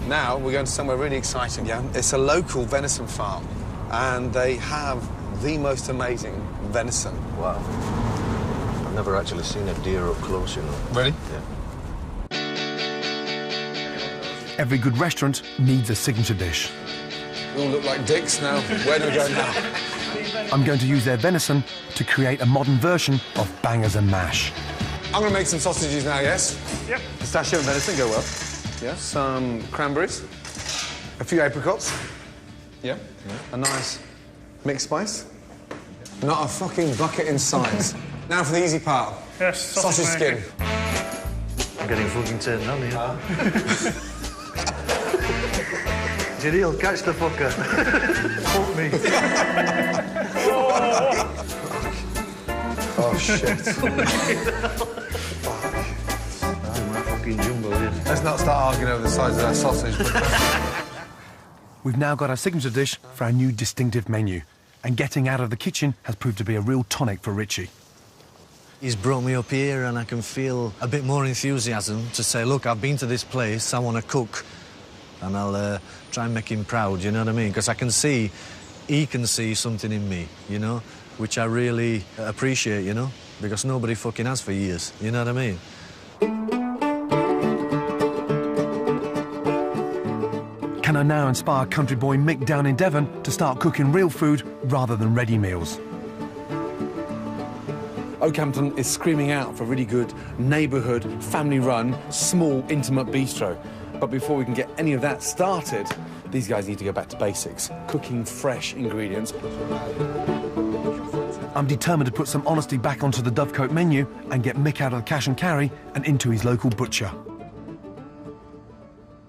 Speaker 2: Now we're going to somewhere really exciting, yeah? It's a local venison farm, and they have the most amazing venison.
Speaker 6: Wow. I've never actually seen a deer up close, you know.
Speaker 2: Really?
Speaker 6: Yeah.
Speaker 1: Every good restaurant needs a signature dish.
Speaker 2: We all look like dicks now. Where do we go now?
Speaker 1: I'm going to use their venison to create a modern version of bangers and mash.
Speaker 2: I'm going to make some sausages now, yes?
Speaker 16: Yep.
Speaker 2: Pistachio and venison go well. Yeah. Some cranberries, a few apricots. Yeah. A nice mixed spice. Not a fucking bucket in size. Now for the easy part.
Speaker 16: Yes,
Speaker 2: sausage skin.
Speaker 6: I'm getting fucking turned on here. Jaleel, catch the fucker. Fuck me.
Speaker 2: Oh, shit. Let's not start arguing over the size of that sausage.
Speaker 1: We've now got our signature dish for our new distinctive menu, and getting out of the kitchen has proved to be a real tonic for Richie.
Speaker 6: He's brought me up here and I can feel a bit more enthusiasm to say, look, I've been to this place, I want to cook, and I'll try and make him proud, you know what I mean? Because I can see, he can see something in me, you know, which I really appreciate, you know, because nobody fucking has for years, you know what I mean?
Speaker 1: Can I now inspire country boy Mick down in Devon to start cooking real food rather than ready meals?
Speaker 2: Oakhampton is screaming out for a really good neighbourhood, family-run, small, intimate bistro. But before we can get any of that started, these guys need to go back to basics, cooking fresh ingredients.
Speaker 1: I'm determined to put some honesty back onto the Dovecote menu and get Mick out of the cash and carry and into his local butcher.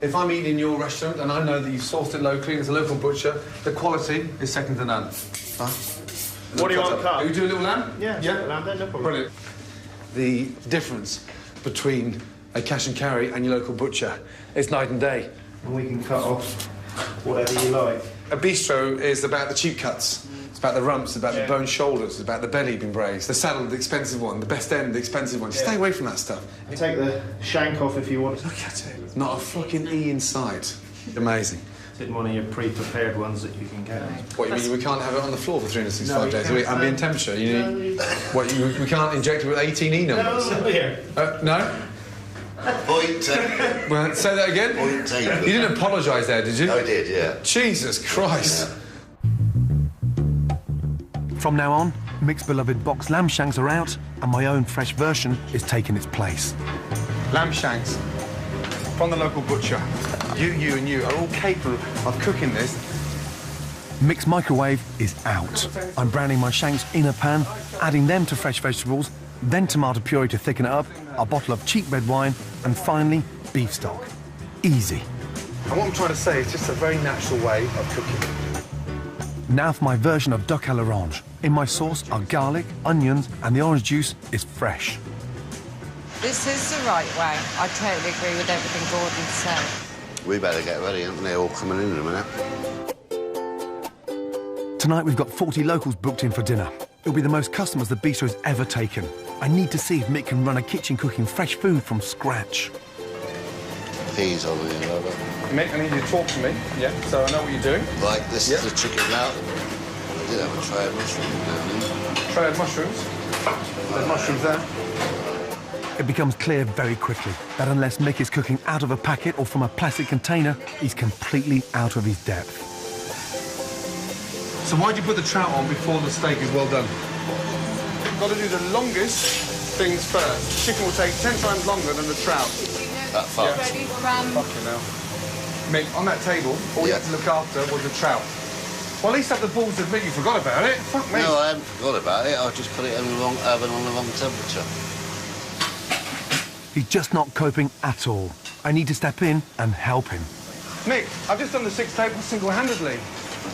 Speaker 2: If I'm eating in your restaurant and I know that you've sourced it locally as a local butcher, the quality is second to none. Huh?
Speaker 16: What do you want, cut?
Speaker 2: Are you doing a little lamb?
Speaker 16: Yeah, lamb there, no problem.
Speaker 2: Brilliant. The difference between a cash and carry and your local butcher is night and day.
Speaker 16: We can cut off Whatever you like.
Speaker 2: A bistro is about the cheap cuts. It's about the rumps, it's about the bone shoulders, it's about the belly being braised, the saddle, the expensive one, the best end, the expensive one. Just stay away from that stuff.
Speaker 16: You take the shank off if you want.
Speaker 2: Look at it. Not a fucking E in sight. Amazing.
Speaker 16: It's in one of your pre-prepared ones that you can get.
Speaker 2: What, you mean we can't have it on the floor for 365 days a week? Ambient temperature? What, we can't inject it with 18E numbers? No?
Speaker 5: Point.
Speaker 2: Well, say that again? You didn't apologise there, did you?
Speaker 5: I did, yeah.
Speaker 2: Jesus Christ.
Speaker 1: From now on, Mick's beloved box lamb shanks are out, and my own fresh version is taking its place.
Speaker 2: Lamb shanks from the local butcher. You and you are all capable of cooking this.
Speaker 1: Mick's microwave is out. I'm browning my shanks in a pan, adding them to fresh vegetables, then tomato puree to thicken it up, a bottle of cheap red wine, and finally, beef stock. Easy.
Speaker 2: And what I'm trying to say is just a very natural way of cooking.
Speaker 1: Now for my version of duck à l'orange. In my sauce are garlic, onions, and the orange juice is fresh.
Speaker 9: This is the right way. I totally agree with everything Gordon said.
Speaker 5: We better get ready, aren't they? All coming in a minute.
Speaker 1: Tonight we've got 40 locals booked in for dinner. It'll be the most customers the bistro has ever taken. I need to see if Mick can run a kitchen cooking fresh food from scratch.
Speaker 5: Peas on there, Robert.
Speaker 2: Mick, I need you to talk to me, yeah, so I know what you're doing.
Speaker 5: Right, this is the chicken now. I did have a tray of mushrooms down there.
Speaker 2: Tray of mushrooms? There's mushrooms there.
Speaker 1: It becomes clear very quickly that unless Mick is cooking out of a packet or from a plastic container, he's completely out of his depth.
Speaker 2: So why'd you put the trout on before the steak is well done? Got to do the longest things first. Chicken will take 10 times longer than the trout.
Speaker 5: That fast?
Speaker 2: Ready from... Fucking hell. Mick, on that table, all you had to look after was the trout. Well, at least have the balls to admit you forgot about it. Fuck me.
Speaker 5: No, I haven't forgot about it. I just put it in the wrong oven on the wrong temperature.
Speaker 1: He's just not coping at all. I need to step in and help him.
Speaker 2: Mick, I've just done the 6 tables single-handedly.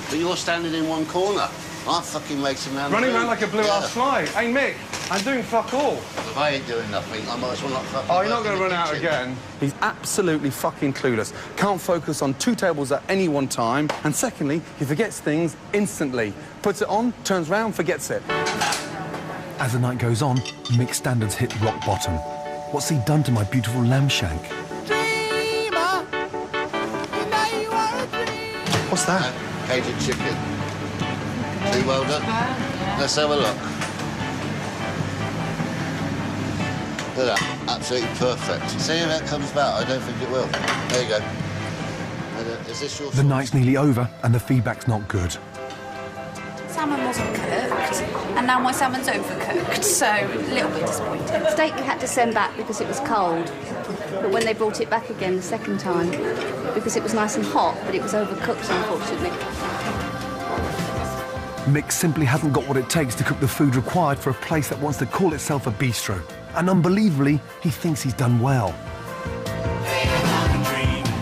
Speaker 5: But you're standing in one corner. I'm fucking racing around.
Speaker 2: Running around like a blue-ass fly. Hey, Mick, I'm doing fuck all.
Speaker 5: If I ain't doing nothing, I might as well not fucking.
Speaker 2: Oh, you're not going to run out again. He's absolutely fucking clueless. Can't focus on 2 tables at any one time. And secondly, he forgets things instantly. Puts it on, turns round, forgets it.
Speaker 1: As the night goes on, Mick's standards hit rock bottom. What's he done to my beautiful lamb shank?
Speaker 2: What's that?
Speaker 5: Cajun chicken. Too well done? Let's have a look. Look at that. Absolutely perfect. See if that comes back. I don't think it will. There you go. Is this your...
Speaker 1: The night's nearly over and the feedback's not good.
Speaker 18: Salmon wasn't cooked, and now my salmon's overcooked, so a little bit disappointing.
Speaker 11: Steak we had to send back because it was cold, but when they brought it back again the second time, because it was nice and hot, but it was overcooked, unfortunately.
Speaker 1: Mick simply hasn't got what it takes to cook the food required for a place that wants to call itself a bistro. And unbelievably, he thinks he's done well.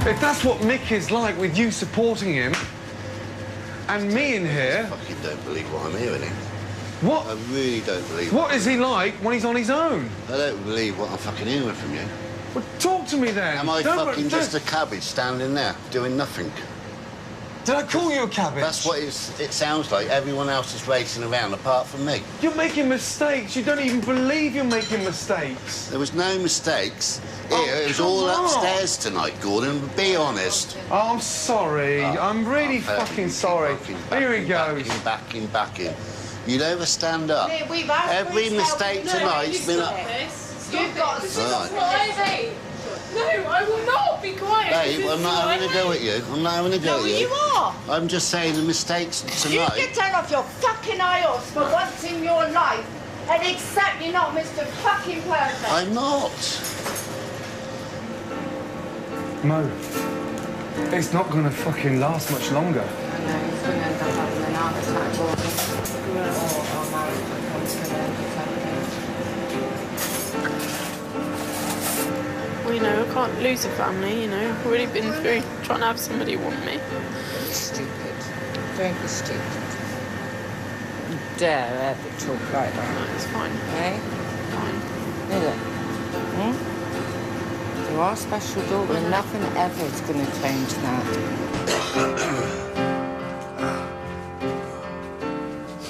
Speaker 2: If that's what Mick is like with you supporting him, and me in here...
Speaker 5: I fucking don't believe what I'm hearing.
Speaker 2: What?
Speaker 5: I really don't believe
Speaker 2: What is he like when he's on his own?
Speaker 5: I don't believe what I'm fucking hearing from you.
Speaker 2: Well, talk to me then.
Speaker 5: Am I fucking just a cabbage standing there, doing nothing?
Speaker 2: Did I call you a cabbage?
Speaker 5: That's what it sounds like. Everyone else is racing around apart from me.
Speaker 2: You're making mistakes. You don't even believe you're making mistakes.
Speaker 5: There was no mistakes. It was all upstairs tonight, Gordon. Be honest.
Speaker 2: Oh, I'm sorry. I'm really fucking sorry. Here he goes.
Speaker 5: Back in. You never stand up. Every mistake tonight's been up.
Speaker 17: You've got to
Speaker 5: Right.
Speaker 17: quiet. No, I will not be quiet.
Speaker 5: Babe, I'm not having a go at you. I'm not having a go at you.
Speaker 17: You are.
Speaker 5: I'm just saying the mistakes tonight.
Speaker 17: You can turn off your fucking IOS for once in your life and accept you're not Mr. fucking Perfect.
Speaker 5: I'm not.
Speaker 2: Mo, it's not going to fucking last much longer.
Speaker 9: I know, he's going to end up having an heart attack or
Speaker 7: Well, you know, I can't lose a family, you know. I've already been through trying to have somebody want me.
Speaker 9: Stupid. Don't be stupid. You dare ever talk like that.
Speaker 7: No, it's fine.
Speaker 9: Eh?
Speaker 7: Fine.
Speaker 9: Is it? Hmm? You are a special daughter and nothing ever is going to change that.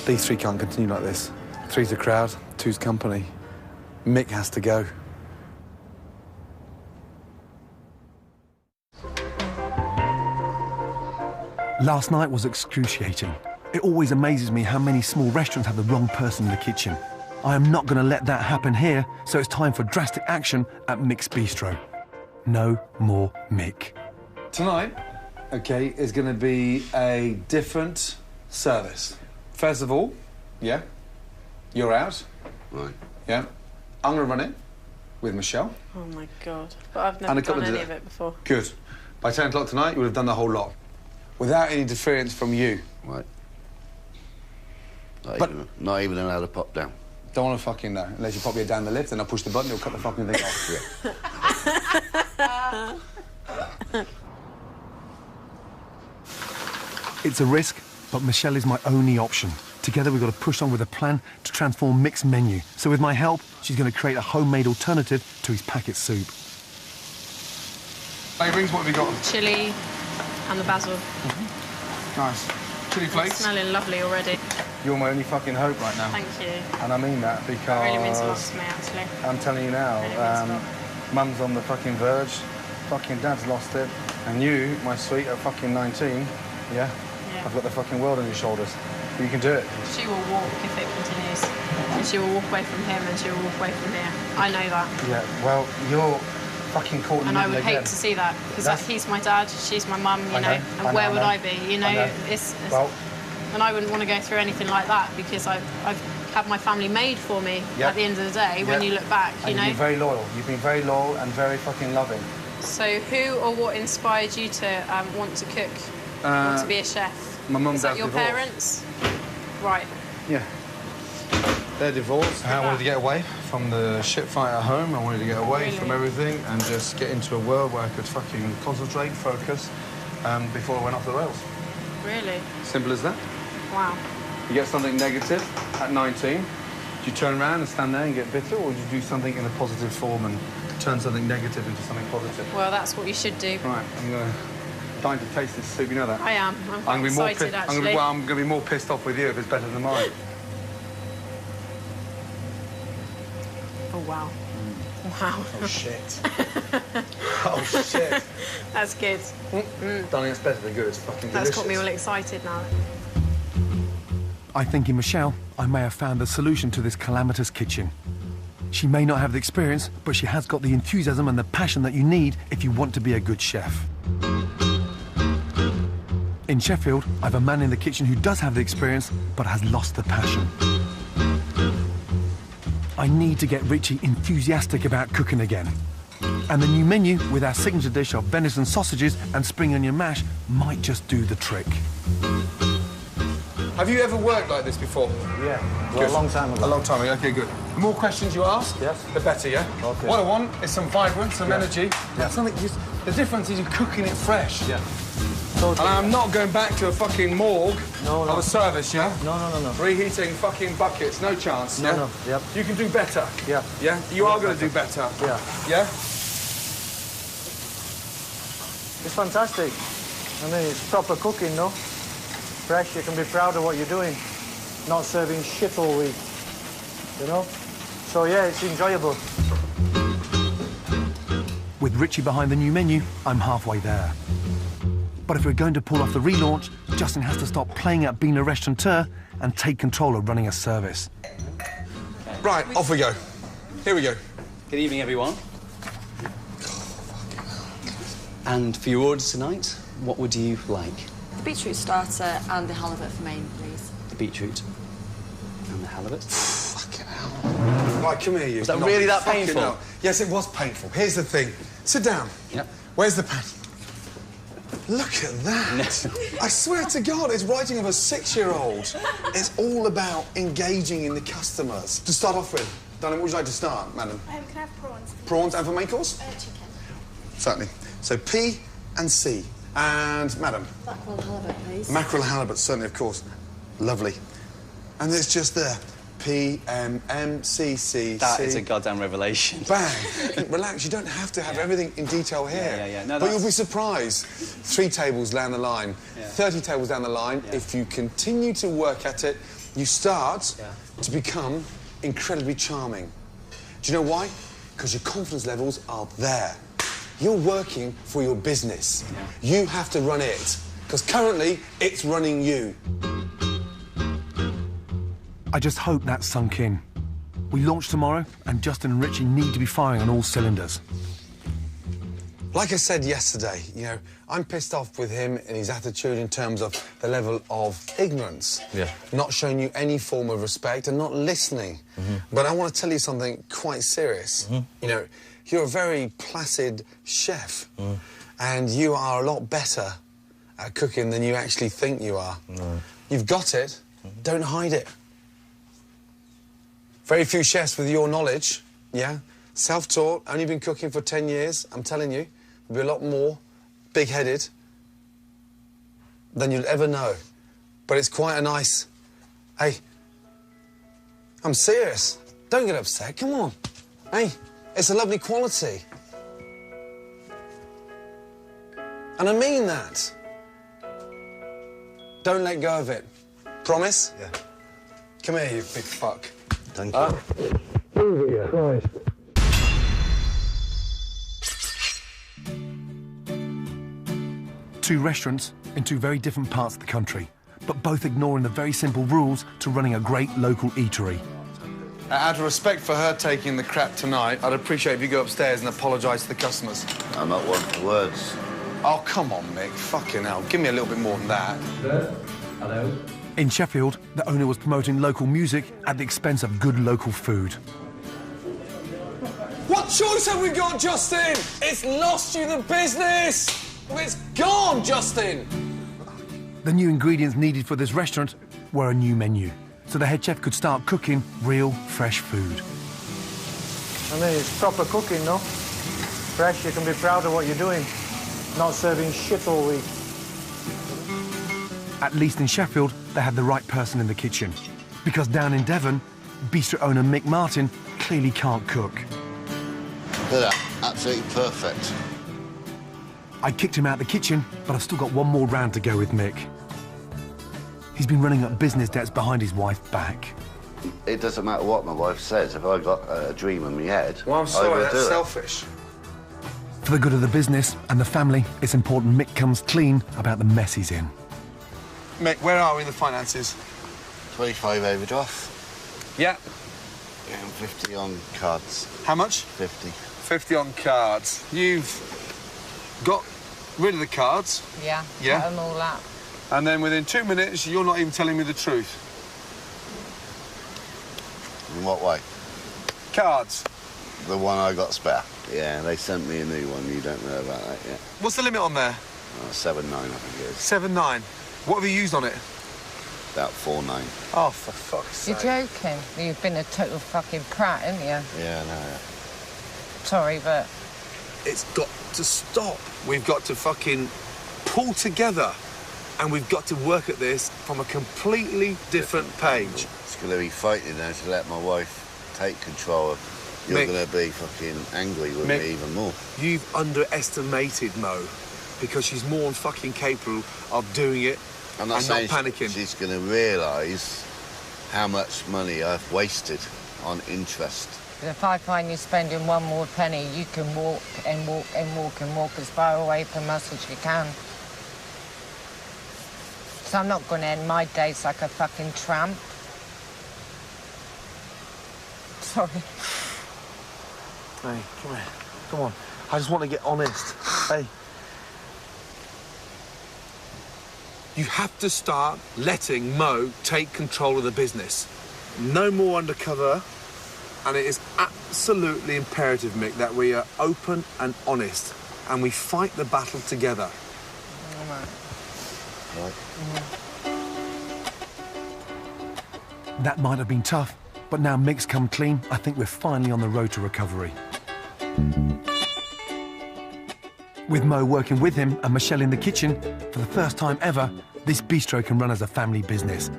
Speaker 2: These three can't continue like this. Three's the crowd, two's company. Mick has to go.
Speaker 1: Last night was excruciating. It always amazes me how many small restaurants have the wrong person in the kitchen. I am not going to let that happen here, so it's time for drastic action at Mick's Bistro. No more Mick.
Speaker 2: Tonight, OK, is going to be a different service. First of all, yeah, you're out.
Speaker 5: Right.
Speaker 2: Yeah. I'm going to run it with Michelle.
Speaker 7: Oh, my God. But I've never done any of it before.
Speaker 2: Good. By 10 o'clock tonight, you would have done the whole lot. Without any interference from you.
Speaker 5: Right. Not even allowed to pop down.
Speaker 2: Don't want to fucking know. Unless you pop your down the lift, then I'll push the button, it'll cut the fucking thing off. Yeah.
Speaker 1: It's a risk, but Michelle is my only option. Together we've got to push on with a plan to transform Mick's menu. So with my help, she's going to create a homemade alternative to his packet soup.
Speaker 2: Hey, Rings, what have we got?
Speaker 7: Chilli and the basil.
Speaker 2: Nice. Chilli flakes.
Speaker 7: It's smelling lovely already.
Speaker 16: You're my only fucking hope right now.
Speaker 7: Thank you.
Speaker 16: And I mean that because...
Speaker 7: That really means a lot to me, actually.
Speaker 16: I'm telling you now,
Speaker 7: Really means a lot.
Speaker 16: Mum's on the fucking verge, fucking Dad's lost it, and you, my sweet, at fucking 19, yeah? I've got the fucking world on your shoulders. You can do it.
Speaker 7: She will walk if it continues. And she will walk away from him and she will walk away from here. I know that.
Speaker 16: Yeah, well, you're fucking caught in the
Speaker 7: And I
Speaker 16: middle
Speaker 7: would
Speaker 16: again.
Speaker 7: hate to see that, because he's my dad, she's my mum, you know, and where would I be, you know?
Speaker 16: Well,
Speaker 7: and I wouldn't want to go through anything like that, because I've had my family made for me at the end of the day, when you look back, you know?
Speaker 16: You've been very loyal. You've been very loyal and very fucking loving.
Speaker 7: So who or what inspired you to want to cook, want to be a chef?
Speaker 16: My mum
Speaker 7: Is that your
Speaker 16: divorced.
Speaker 7: parents? Right.
Speaker 2: Yeah. They're divorced. I wanted to get away from the shit fight at home. I wanted to get away from everything and just get into a world where I could fucking concentrate, focus, before I went off the rails.
Speaker 7: Really?
Speaker 2: Simple as that.
Speaker 7: Wow.
Speaker 2: You get something negative at 19, do you turn around and stand there and get bitter, or do you do something in a positive form and turn something negative into something positive?
Speaker 7: Well, that's what you should do.
Speaker 2: Right, I'm dying to taste this soup, you know that?
Speaker 7: I am. I'm quite excited, actually.
Speaker 2: I'm going to be more pissed off with you if it's better than mine.
Speaker 7: Oh, wow. Wow.
Speaker 2: Oh, shit. Oh, shit.
Speaker 7: That's good.
Speaker 2: Darling, it's better than good. It's fucking delicious.
Speaker 7: That's got me all excited now.
Speaker 1: I think in Michelle, I may have found the solution to this calamitous kitchen. She may not have the experience, but she has got the enthusiasm and the passion that you need if you want to be a good chef. In Sheffield, I've a man in the kitchen who does have the experience, but has lost the passion. I need to get Richie enthusiastic about cooking again. And the new menu, with our signature dish of venison sausages and spring onion mash, might just do the trick.
Speaker 2: Have you ever worked like this before?
Speaker 16: Yeah, well, a long time ago.
Speaker 2: A long time ago, OK, good. The more questions you ask, the better, yeah?
Speaker 16: Okay.
Speaker 2: What I want is some vibrance, some energy. Something. The difference is you're cooking it fresh.
Speaker 16: Yeah.
Speaker 2: And I'm not going back to a fucking morgue of a service, yeah?
Speaker 16: No.
Speaker 2: Reheating fucking buckets, no chance, yeah?
Speaker 16: No, yep.
Speaker 2: You can do better.
Speaker 16: Yeah.
Speaker 2: Yeah? You are going to do better.
Speaker 16: Yeah.
Speaker 2: Yeah?
Speaker 16: It's fantastic. I mean, it's proper cooking, no? Fresh, you can be proud of what you're doing. Not serving shit all week, you know? So, yeah, it's enjoyable.
Speaker 1: With Richie behind the new menu, I'm halfway there. But if we're going to pull off the relaunch, Justin has to stop playing at being a restaurateur and take control of running a service.
Speaker 2: Right, off we go. Here we go.
Speaker 3: Good evening, everyone. And for your order tonight, what would you like?
Speaker 18: The beetroot starter and the halibut for main, please.
Speaker 3: The beetroot and the halibut.
Speaker 2: Fucking hell. Right, come here, you.
Speaker 3: Was that really that painful?
Speaker 2: Hell. Yes, it was painful. Here's the thing. Sit down.
Speaker 3: Yep.
Speaker 2: Where's the pan? Look at that. I swear to God, it's writing of a 6-year-old. It's all about engaging in the customers. To start off with, darling, what would you like to start, madam?
Speaker 12: Can I have prawns?
Speaker 2: Prawns, and for main course?
Speaker 12: Chicken.
Speaker 2: Certainly. So P and C. And madam?
Speaker 18: Mackerel halibut, please.
Speaker 2: Mackerel halibut, certainly, of course. Lovely. And it's just there. PMMCC.
Speaker 3: That is a goddamn revelation.
Speaker 2: Bang. Relax, you don't have to have everything in detail here.
Speaker 3: Yeah. No,
Speaker 2: but you'll be surprised. 3 tables down the line, 30 tables down the line, if you continue to work at it, you start to become incredibly charming. Do you know why? Because your confidence levels are there. You're working for your business. You have to run it, because currently it's running you.
Speaker 1: I just hope that's sunk in. We launch tomorrow, and Justin and Richie need to be firing on all cylinders.
Speaker 2: Like I said yesterday, you know, I'm pissed off with him and his attitude in terms of the level of ignorance.
Speaker 6: Yeah.
Speaker 2: Not showing you any form of respect and not listening. But I want to tell you something quite serious. You know, you're a very placid chef, and you are a lot better at cooking than you actually think you are. You've got it, don't hide it. Very few chefs with your knowledge, self-taught, only been cooking for 10 years, I'm telling you, there'll be a lot more big-headed than you'll ever know. But it's quite a nice... Hey, I'm serious. Don't get upset, come on. Hey, it's a lovely quality. And I mean that. Don't let go of it. Promise?
Speaker 6: Yeah.
Speaker 2: Come here, you big fuck.
Speaker 6: Thank you.
Speaker 2: Christ.
Speaker 1: Two restaurants in two very different parts of the country, but both ignoring the very simple rules to running a great local eatery.
Speaker 2: Out of respect for her taking the crap tonight, I'd appreciate if you go upstairs and apologise to the customers.
Speaker 5: I'm not one for words.
Speaker 2: Oh, come on, Mick. Fucking hell. Give me a little bit more than that.
Speaker 1: Hello. In Sheffield, the owner was promoting local music at the expense of good local food.
Speaker 2: What choice have we got, Justin? It's lost you the business! It's gone, Justin!
Speaker 1: The new ingredients needed for this restaurant were a new menu, so the head chef could start cooking real, fresh food.
Speaker 16: I mean, it's proper cooking, no? Fresh, you can be proud of what you're doing. Not serving shit all week.
Speaker 1: At least in Sheffield, they had the right person in the kitchen. Because down in Devon, Bistro owner Mick Martin clearly can't cook.
Speaker 5: Look at that, absolutely perfect.
Speaker 1: I kicked him out of the kitchen, but I've still got one more round to go with Mick. He's been running up business debts behind his wife's back.
Speaker 5: It doesn't matter what my wife says. If I got a dream in my head,
Speaker 2: well, I'm sorry,
Speaker 5: that's
Speaker 2: selfish.
Speaker 1: For the good of the business and the family, it's important Mick comes clean about the mess he's in.
Speaker 2: Mick, where are we in the finances?
Speaker 5: 25 overdraft.
Speaker 2: Yeah.
Speaker 5: And 50 on cards.
Speaker 2: How much?
Speaker 5: 50.
Speaker 2: 50 on cards. You've got rid of the cards.
Speaker 9: Yeah.
Speaker 2: Yeah.
Speaker 9: Cut them all up.
Speaker 2: And then within 2 minutes, you're not even telling me the truth.
Speaker 5: In what way?
Speaker 2: Cards.
Speaker 5: The one I got spare. Yeah, they sent me a new one. You don't know about that yet.
Speaker 2: What's the limit on there?
Speaker 5: 7.9, I think it is.
Speaker 2: 7.9. What have you used on it?
Speaker 5: About 4.9.
Speaker 2: Oh, for fuck's sake.
Speaker 9: You're joking. You've been a total fucking prat, haven't you?
Speaker 5: Yeah, no, yeah.
Speaker 9: Sorry, but...
Speaker 2: It's got to stop. We've got to fucking pull together, and we've got to work at this from a completely different page.
Speaker 5: It's going to be fighting now to let my wife take control of... You're going to be fucking angry with me even more.
Speaker 2: You've underestimated Mo, because she's more fucking capable of doing it and not panicking.
Speaker 5: She's going to realise how much money I've wasted on interest.
Speaker 9: If I find you spending one more penny, you can walk and walk and walk and walk as far away from us as you can. So I'm not going to end my days like a fucking tramp. Sorry.
Speaker 2: Hey, come here. Come on. I just want to get honest. Hey. You have to start letting Mo take control of the business. No more undercover. And it is absolutely imperative, Mick, that we are open and honest and we fight the battle together.
Speaker 5: Right.
Speaker 1: That might have been tough, but now Mick's come clean, I think we're finally on the road to recovery. With Mo working with him and Michelle in the kitchen, for the first time ever, this bistro can run as a family business.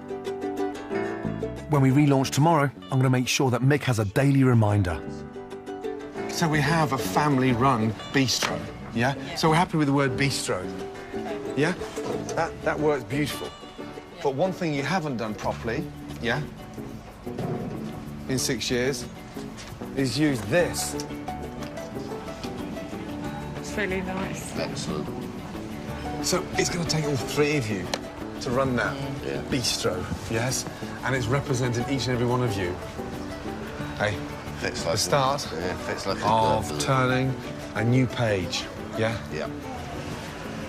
Speaker 1: When we relaunch tomorrow, I'm going to make sure that Mick has a daily reminder.
Speaker 2: So we have a family-run bistro, yeah? So we're happy with the word bistro, yeah? That works beautiful. But one thing you haven't done properly, yeah, in 6 years, is use this.
Speaker 9: It's really nice.
Speaker 5: Excellent.
Speaker 2: So it's going to take all three of you to run that bistro, yes? And it's representing each and every one of you. Hey,
Speaker 5: fits like
Speaker 2: the start
Speaker 5: fits like
Speaker 2: of turning a new page, yeah?
Speaker 5: Yeah.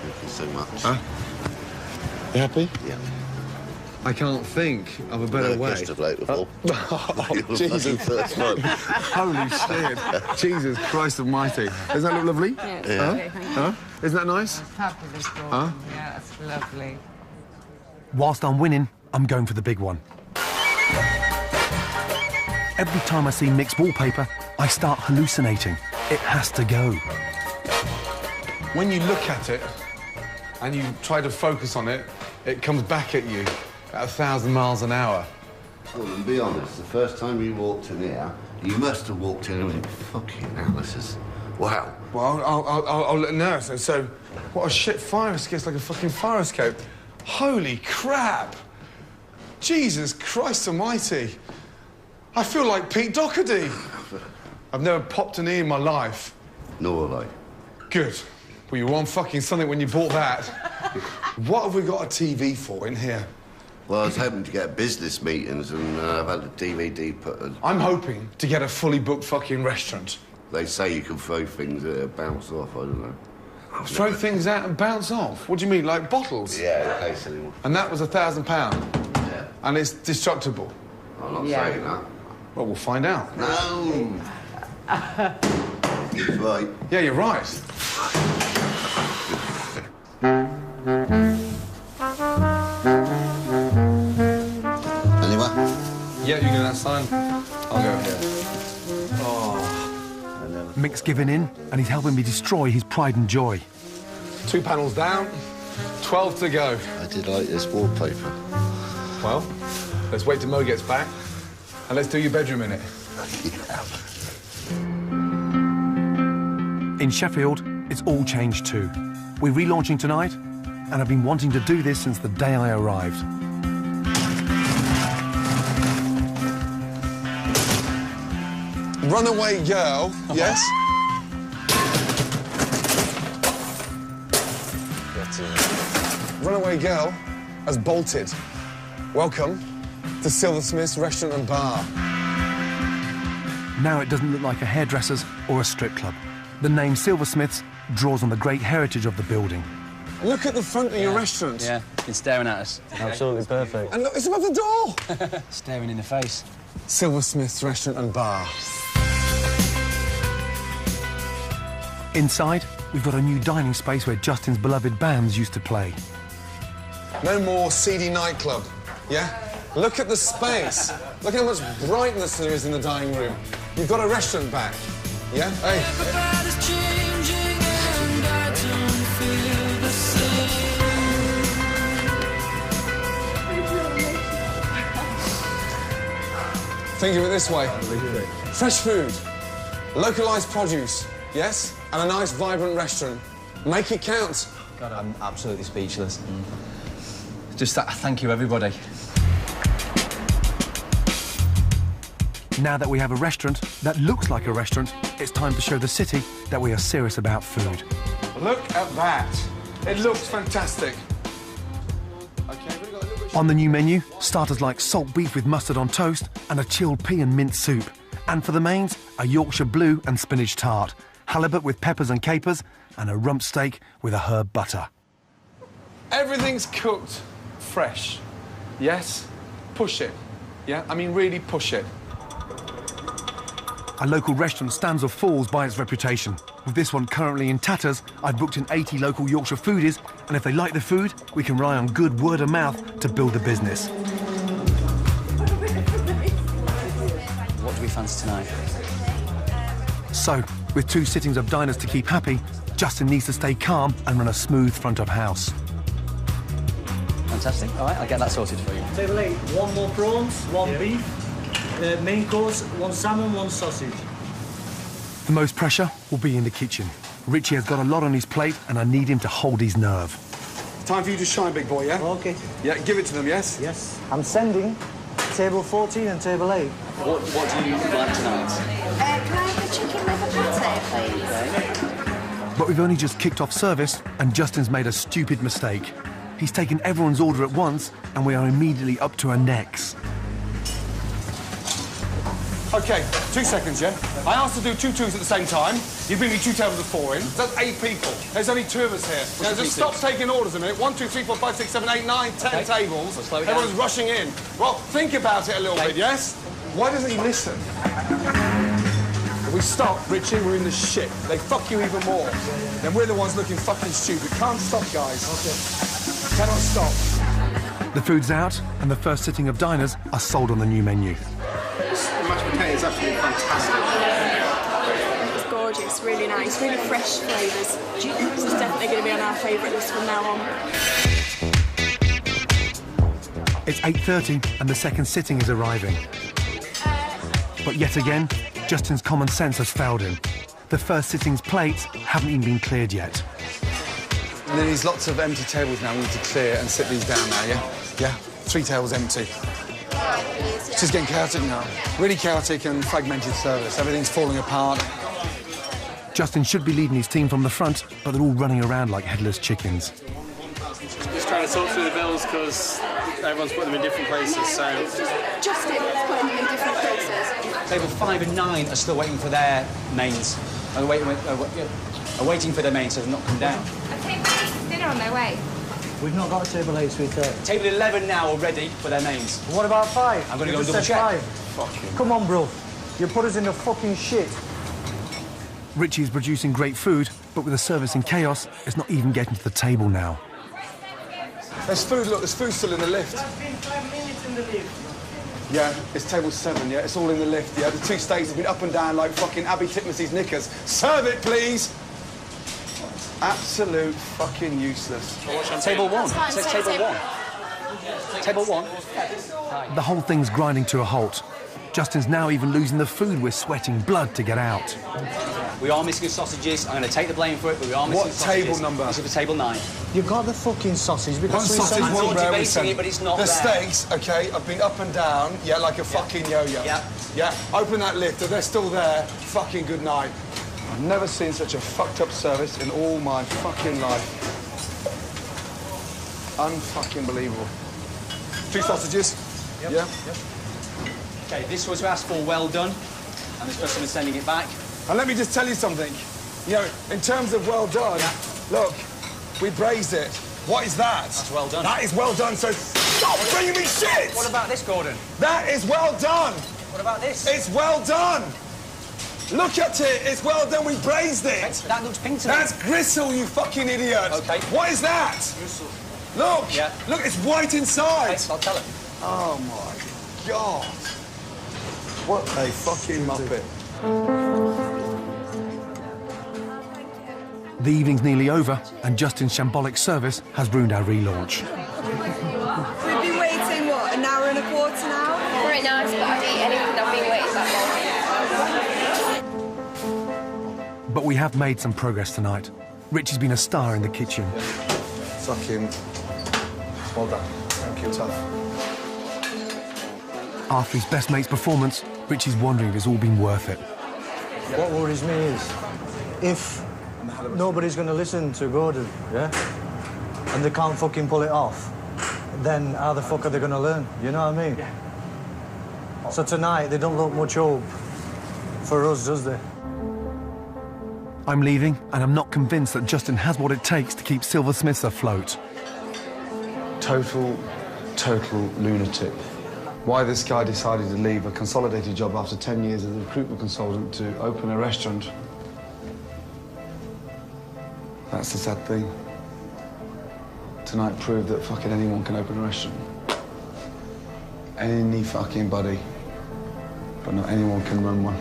Speaker 5: Thank you so much.
Speaker 2: Huh? You happy?
Speaker 5: Yeah.
Speaker 2: I can't think of a better way.
Speaker 5: Oh,
Speaker 2: Jesus. Holy shit. Jesus Christ almighty. Doesn't that look lovely?
Speaker 9: Yeah, it's
Speaker 2: Huh?
Speaker 9: lovely, thank you.
Speaker 2: Huh? Isn't that nice?
Speaker 9: Fabulous, Gordon.
Speaker 2: Huh?
Speaker 9: Yeah, that's lovely.
Speaker 1: Whilst I'm winning, I'm going for the big one. Every time I see Mick's wallpaper, I start hallucinating. It has to go.
Speaker 2: When you look at it and you try to focus on it, it comes back at you at 1,000 miles an hour.
Speaker 5: Well, and be honest, the first time you walked in here, you must have walked in and went, fucking hell, this is... Wow.
Speaker 2: Well, I'll let know. So, what a shit fire escape. It's like a fucking fire escape. Holy crap. Jesus Christ almighty. I feel like Pete Doherty. I've never popped an E in my life.
Speaker 5: Nor will I.
Speaker 2: Good. Well, you were on fucking something when you bought that. What have we got a TV for in here?
Speaker 5: Well, I was hoping to get business meetings and I've had a DVD put in.
Speaker 2: I'm hoping to get a fully booked fucking restaurant.
Speaker 5: They say you can throw things that bounce off, I don't know.
Speaker 2: Throw things out and bounce off? What do you mean, like bottles?
Speaker 5: Yeah, in case anyone...
Speaker 2: And that was £1,000?
Speaker 5: Yeah.
Speaker 2: And it's destructible?
Speaker 5: I'm not saying that.
Speaker 2: Well, we'll find out.
Speaker 5: No! He's right.
Speaker 2: Yeah, you're right.
Speaker 5: Anyway?
Speaker 2: Yeah, you get that sign? I'll go here.
Speaker 1: Mick's giving in, and he's helping me destroy his pride and joy.
Speaker 2: 2 panels down, 12 to go.
Speaker 5: I did like this wallpaper.
Speaker 2: Well, let's wait till Mo gets back, and let's do your bedroom in it.
Speaker 1: In Sheffield, it's all changed too. We're relaunching tonight, and I've been wanting to do this since the day I arrived.
Speaker 2: Runaway girl, yes? Runaway girl has bolted. Welcome to Silversmith's Restaurant and Bar.
Speaker 1: Now it doesn't look like a hairdresser's or a strip club. The name Silversmiths draws on the great heritage of the building.
Speaker 2: Look at the front of your restaurant.
Speaker 3: Yeah, it's staring at us.
Speaker 6: Absolutely perfect.
Speaker 2: And look, it's above the door.
Speaker 3: Staring in the face.
Speaker 2: Silversmith's Restaurant and Bar.
Speaker 1: Inside, we've got a new dining space where Justin's beloved bands used to play.
Speaker 2: No more seedy nightclub, yeah? Look at the space. Look how much brightness there is in the dining room. You've got a restaurant back, yeah? Hey.
Speaker 19: Everybody's changing and I don't feel the same.
Speaker 2: Think of it this way. Fresh food, localised produce, yes? And a nice, vibrant restaurant. Make it count.
Speaker 14: God, I'm absolutely speechless. Just thank you, everybody.
Speaker 1: Now that we have a restaurant that looks like a restaurant, it's time to show the city that we are serious about food.
Speaker 2: Look at that. It looks fantastic.
Speaker 1: On the new menu, starters like salt beef with mustard on toast and a chilled pea and mint soup. And for the mains, a Yorkshire blue and spinach tart, halibut with peppers and capers, and a rump steak with a herb butter.
Speaker 2: Everything's cooked fresh, yes? Push it, yeah? I mean, really push it.
Speaker 1: A local restaurant stands or falls by its reputation. With this one currently in tatters, I've booked in 80 local Yorkshire foodies, and if they like the food, we can rely on good word of mouth to build the business.
Speaker 3: What do we fancy tonight?
Speaker 1: So, with 2 sittings of diners to keep happy, Justin needs to stay calm and run a smooth front of house.
Speaker 3: Fantastic. All right, I'll get that sorted for you.
Speaker 16: Table 8, 1 more prawns, 1 beef, main course, 1 salmon, 1 sausage.
Speaker 1: The most pressure will be in the kitchen. Richie has got a lot on his plate and I need him to hold his nerve.
Speaker 2: Time for you to shine, big boy, yeah?
Speaker 16: OK.
Speaker 2: Yeah, give it to them, yes?
Speaker 16: Yes. I'm sending table 14 and table 8.
Speaker 3: What do you like tonight?
Speaker 11: Can I have a chicken with a pate, please?
Speaker 1: But we've only just kicked off service and Justin's made a stupid mistake. He's taken everyone's order at once and we are immediately up to our necks.
Speaker 2: OK, 2 seconds, yeah? I asked to do 2 twos at the same time. You bring me 2 tables of 4 in. That's 8 people. There's only 2 of us here. Now, just stop taking orders a minute. 1, 2, 3, 4, 5, 6, 7, 8, 9, 10 tables.
Speaker 3: We'll slow it down.
Speaker 2: Everyone's rushing in. Well, think about it a little bit, yes? Why doesn't he listen? If we stop, Richie, we're in the shit. They fuck you even more. Then we're the ones looking fucking stupid. Can't stop, guys. OK. Cannot stop.
Speaker 1: The food's out and the first sitting of diners are sold on the new menu.
Speaker 2: The mashed potato is absolutely fantastic.
Speaker 12: It's gorgeous, really nice, really fresh flavours. This is definitely going to be on our favourite list from now on.
Speaker 1: It's 8:30 and the second sitting is arriving. But yet again, Justin's common sense has failed him. The first sitting's plates haven't even been cleared yet.
Speaker 2: And then there's lots of empty tables now we need to clear and sit these down now, yeah? Yeah, 3 tables empty. It's just getting chaotic now. Really chaotic and fragmented service. Everything's falling apart.
Speaker 1: Justin should be leading his team from the front, but they're all running around like headless chickens.
Speaker 13: Just trying to sort through the bills because everyone's putting them in different places, so...
Speaker 12: Justin is putting them in different places.
Speaker 3: Table 5 and 9 are still waiting for their mains. Are waiting for their mains, so they've not come down.
Speaker 11: I think dinner on their way.
Speaker 16: We've not got a table 8, sweetheart.
Speaker 3: Table 11 now are ready for their mains.
Speaker 16: What about 5?
Speaker 3: I'm going to go and
Speaker 16: You
Speaker 3: double
Speaker 16: just said
Speaker 3: check.
Speaker 16: 5. Come on, bro. You put us in the fucking shit.
Speaker 1: Richie's producing great food, but with the service in chaos, it's not even getting to the table now.
Speaker 2: There's food, look, there's food still in the lift.
Speaker 16: It's been 5 minutes in the lift.
Speaker 2: Yeah, it's table 7, yeah, it's all in the lift, yeah. The 2 steaks have been up and down like fucking Abby Titmus's knickers. Serve it, please! Absolute fucking useless.
Speaker 3: Table 1. It says table 1. Table 1.
Speaker 1: The whole thing's grinding to a halt. Justin's now even losing the food we're sweating blood to get out.
Speaker 3: We are missing sausages. I'm going to take the blame for it, but we are missing sausages.
Speaker 2: What table number?
Speaker 3: This is for table 9.
Speaker 16: You got the fucking sausage. We've got
Speaker 2: One
Speaker 16: 3
Speaker 2: sausage,
Speaker 16: sausages.
Speaker 2: one rare we
Speaker 3: Debating it, but it's not
Speaker 2: the
Speaker 3: there.
Speaker 2: steaks, OK, have been up and down, yeah, like a fucking yo-yo.
Speaker 3: Yeah.
Speaker 2: Yeah, open that lift, if they're still there, fucking good night. I've never seen such a fucked-up service in all my fucking life. Unfucking believable. 2 sausages?
Speaker 3: Yep.
Speaker 2: Yeah?
Speaker 3: Yep. OK, this was asked for well done, and this person is sending it back.
Speaker 2: And let me just tell you something. You know, in terms of well done, look, we braised it. What is that?
Speaker 3: That's well done.
Speaker 2: That is well done, so stop bringing me shit!
Speaker 3: What about this, Gordon?
Speaker 2: That is well done!
Speaker 3: What about this?
Speaker 2: It's well done! Look at it, it's well done, we braised it!
Speaker 3: That looks pink to me.
Speaker 2: That's gristle, you fucking idiot!
Speaker 3: OK.
Speaker 2: What is that?
Speaker 3: Gristle.
Speaker 2: Look!
Speaker 3: Yeah.
Speaker 2: Look, it's white inside!
Speaker 3: OK, I'll tell him.
Speaker 2: Oh, my God. What a fucking muppet.
Speaker 1: The evening's nearly over, and Justin's shambolic service has ruined our relaunch.
Speaker 20: We've been waiting, what, an hour and a quarter now?
Speaker 11: Very nice, but I'd eat anything. I've been waiting that long.
Speaker 1: But we have made some progress tonight. Richie's been a star in the kitchen.
Speaker 2: Fucking... Well done. Thank you, tough.
Speaker 1: After his best mate's performance, Richie's wondering if it's all been worth it.
Speaker 16: What worries me is if nobody's going to listen to Gordon, yeah? And they can't fucking pull it off, then how the fuck are they going to learn? You know what I mean? Yeah. So tonight, they don't look much hope for us, does they?
Speaker 1: I'm leaving, and I'm not convinced that Justin has what it takes to keep Silversmiths afloat.
Speaker 2: Total lunatic. Why this guy decided to leave a consolidated job after 10 years as a recruitment consultant to open a restaurant. That's the sad thing. Tonight proved that fucking anyone can open a restaurant. Any fucking body. But not anyone can run one.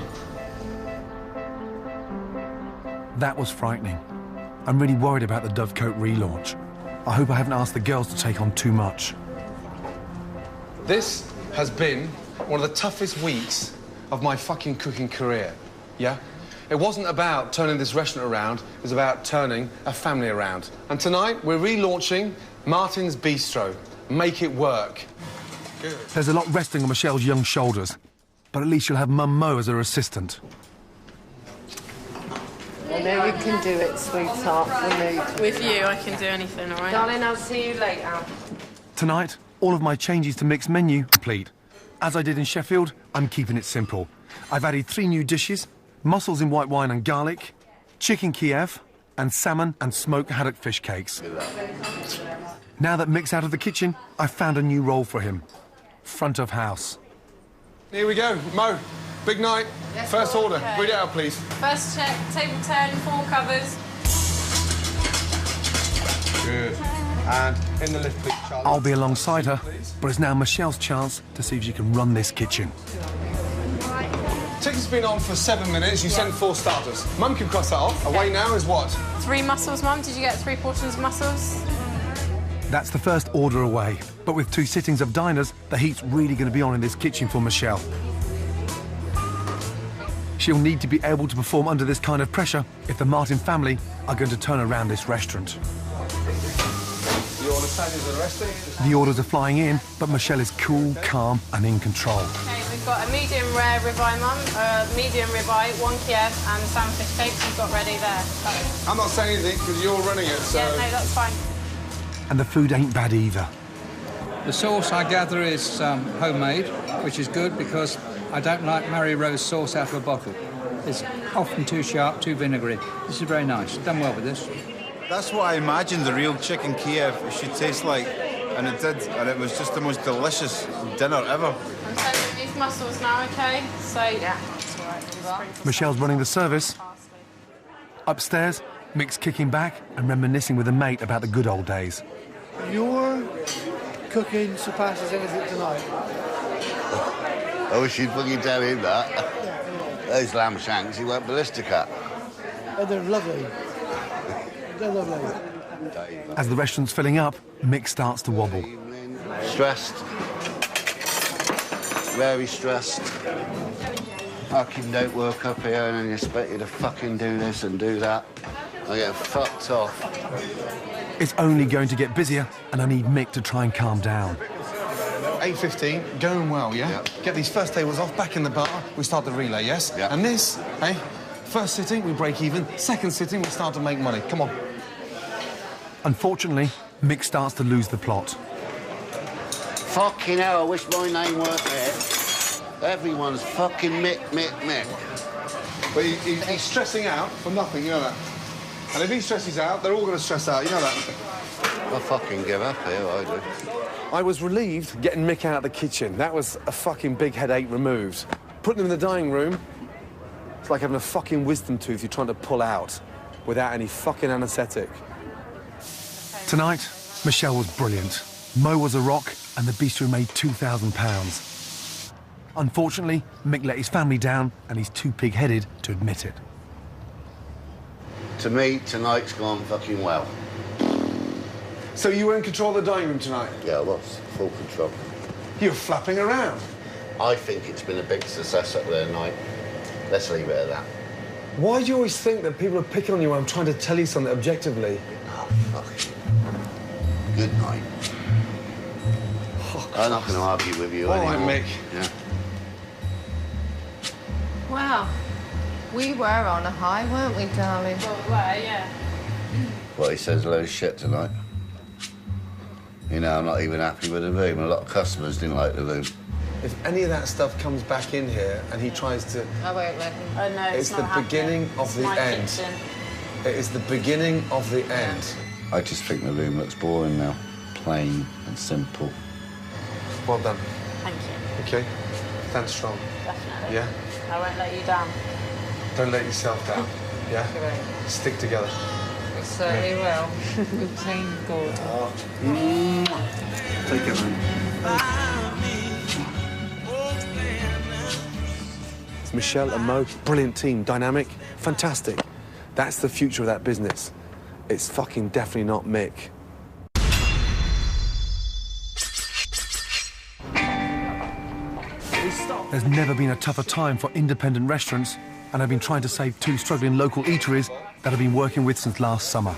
Speaker 1: That was frightening. I'm really worried about the Dovecote relaunch. I hope I haven't asked the girls to take on too much.
Speaker 2: This has been one of the toughest weeks of my fucking cooking career, yeah? It wasn't about turning this restaurant around, it was about turning a family around. And tonight, we're relaunching Martin's Bistro. Make it work. Good.
Speaker 1: There's a lot resting on Michelle's young shoulders, but at least she'll have Mum Mo as her assistant.
Speaker 9: I know you can do it, sweetheart, for me.
Speaker 7: With you, I can do anything, all right?
Speaker 9: Darling, I'll see you later.
Speaker 1: Tonight, all of my changes to mixed menu complete. As I did in Sheffield, I'm keeping it simple. I've added 3 new dishes, mussels in white wine and garlic, chicken Kiev, and salmon and smoked haddock fish cakes. Now that Mick's out of the kitchen, I've found a new role for him. Front of house.
Speaker 2: Here we go. Mo, big night.
Speaker 7: Yes,
Speaker 2: First order.
Speaker 7: okay.
Speaker 2: Read it out, please.
Speaker 7: First check, table 10, 4 covers.
Speaker 2: Good. And in the lift, please, Charlie.
Speaker 1: I'll be alongside her, but it's now Michelle's chance to see if she can run this kitchen.
Speaker 2: Ticket's been on for 7 minutes. You sent 4 starters. Mum can cross that off. Away now is what?
Speaker 7: 3 mussels, Mum. Did you get 3 portions of mussels?
Speaker 1: That's the first order away. But with 2 sittings of diners, the heat's really going to be on in this kitchen for Michelle. She'll need to be able to perform under this kind of pressure if the Martin family are going to turn around this restaurant.
Speaker 2: The order standards are resting.
Speaker 1: The orders are flying in, but Michelle is cool, calm and in control.
Speaker 7: Okay, we've got a medium rare ribeye, Mum, medium ribeye, 1 Kiev and salmon fish cakes you've got ready there.
Speaker 2: I'm not saying anything because you're running it, so...
Speaker 7: Yeah, no, that's fine.
Speaker 1: And the food ain't bad either.
Speaker 21: The sauce, I gather, is homemade, which is good because I don't like Mary Rose sauce out of a bottle. It's often too sharp, too vinegary. This is very nice. Done well with this.
Speaker 22: That's what I imagined the real chicken Kiev should taste like, and it did, and it was just the most delicious dinner ever.
Speaker 7: I'm serving these mussels now, OK? So, yeah, that's all right.
Speaker 1: Michelle's running the service. Upstairs, Mick's kicking back and reminiscing with a mate about the good old days.
Speaker 16: Your cooking surpasses anything tonight.
Speaker 5: I wish you'd fucking tell him that. Those lamb shanks, he went ballistic at.
Speaker 16: Oh, they're lovely. They're lovely.
Speaker 1: As the restaurant's filling up, Mick starts to wobble.
Speaker 5: Stressed. Very stressed. Fucking don't work up here and then you expect you to fucking do this and do that. I get fucked off.
Speaker 1: It's only going to get busier, and I need Mick to try and calm down.
Speaker 2: 8:15, going well, yeah?
Speaker 5: Yep.
Speaker 2: Get these first tables off, back in the bar, we start the relay, yes?
Speaker 5: Yep.
Speaker 2: And this, hey, first sitting, we break even. Second sitting, we start to make money. Come on.
Speaker 1: Unfortunately, Mick starts to lose the plot.
Speaker 5: Fucking hell, I wish my name weren't there. Everyone's fucking Mick.
Speaker 2: But he's stressing out for nothing, you know that? And if he stresses out, they're all going to stress out, you know that?
Speaker 5: I fucking give up here, I do.
Speaker 2: I was relieved getting Mick out of the kitchen. That was a fucking big headache removed. Putting him in the dining room, it's like having a fucking wisdom tooth you're trying to pull out without any fucking anaesthetic.
Speaker 1: Tonight, Michelle was brilliant. Mo was a rock, and the bistro made £2,000. Unfortunately, Mick let his family down, and he's too pig-headed to admit it.
Speaker 5: To me, tonight's gone fucking well.
Speaker 2: So you were in control of the dining room tonight?
Speaker 5: Yeah, I was. Full control.
Speaker 2: You were flapping around.
Speaker 5: I think it's been a big success up there tonight. Let's leave it at that.
Speaker 2: Why do you always think that people are picking on you when I'm trying to tell you something objectively?
Speaker 5: Oh, fuck. Good night. Oh, I'm not going to argue with you anymore.
Speaker 2: All right, Mick.
Speaker 5: Yeah.
Speaker 9: Wow. We were on a high, weren't we, darling?
Speaker 7: Well, we were, yeah.
Speaker 5: Well, he says a load of shit tonight. You know, I'm not even happy with the room. A lot of customers didn't like the room.
Speaker 2: If any of that stuff comes back in here and he tries to...
Speaker 9: I won't let him.
Speaker 7: Oh, no,
Speaker 2: it's
Speaker 7: not
Speaker 2: the beginning of the end.
Speaker 7: Kitchen.
Speaker 2: It is the beginning of the end.
Speaker 5: I just think the room looks boring now. Plain and simple.
Speaker 2: Well done.
Speaker 7: Thank you.
Speaker 2: OK? Stand strong.
Speaker 7: Definitely.
Speaker 2: Yeah?
Speaker 7: I won't let you down.
Speaker 2: Don't let yourself down. Yeah? Stick together.
Speaker 9: We certainly will. Good team, good.
Speaker 2: Take it, man. It's Michelle and Mo. Brilliant team. Dynamic. Fantastic. That's the future of that business. It's fucking definitely not Mick.
Speaker 1: There's never been a tougher time for independent restaurants, and I've been trying to save 2 struggling local eateries that I've been working with since last summer.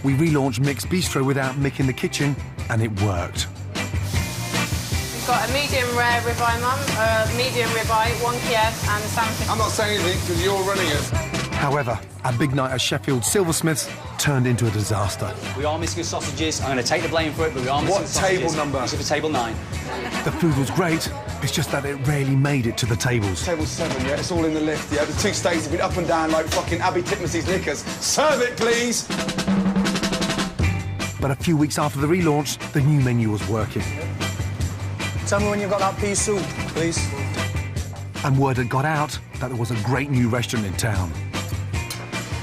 Speaker 1: We relaunched Mick's Bistro without Mick in the kitchen, and it worked.
Speaker 7: We've got a medium rare ribeye, Mum, a medium ribeye, 1 Kiev, and a salmon.
Speaker 2: I'm not saying anything because you're running it.
Speaker 1: However, our big night at Sheffield Silversmiths turned into a disaster.
Speaker 3: We are missing the sausages. I'm going to take the blame for it, but we are missing the sausages.
Speaker 2: What table number?
Speaker 3: This is for table 9.
Speaker 1: The food was great, it's just that it rarely made it to the tables.
Speaker 2: Table 7, yeah? It's all in the lift, yeah? The 2 stays have been up and down like fucking Abby Titmus's knickers. Serve it, please!
Speaker 1: But a few weeks after the relaunch, the new menu was working.
Speaker 16: Tell me when you've got that pea soup, please.
Speaker 1: And word had got out that there was a great new restaurant in town.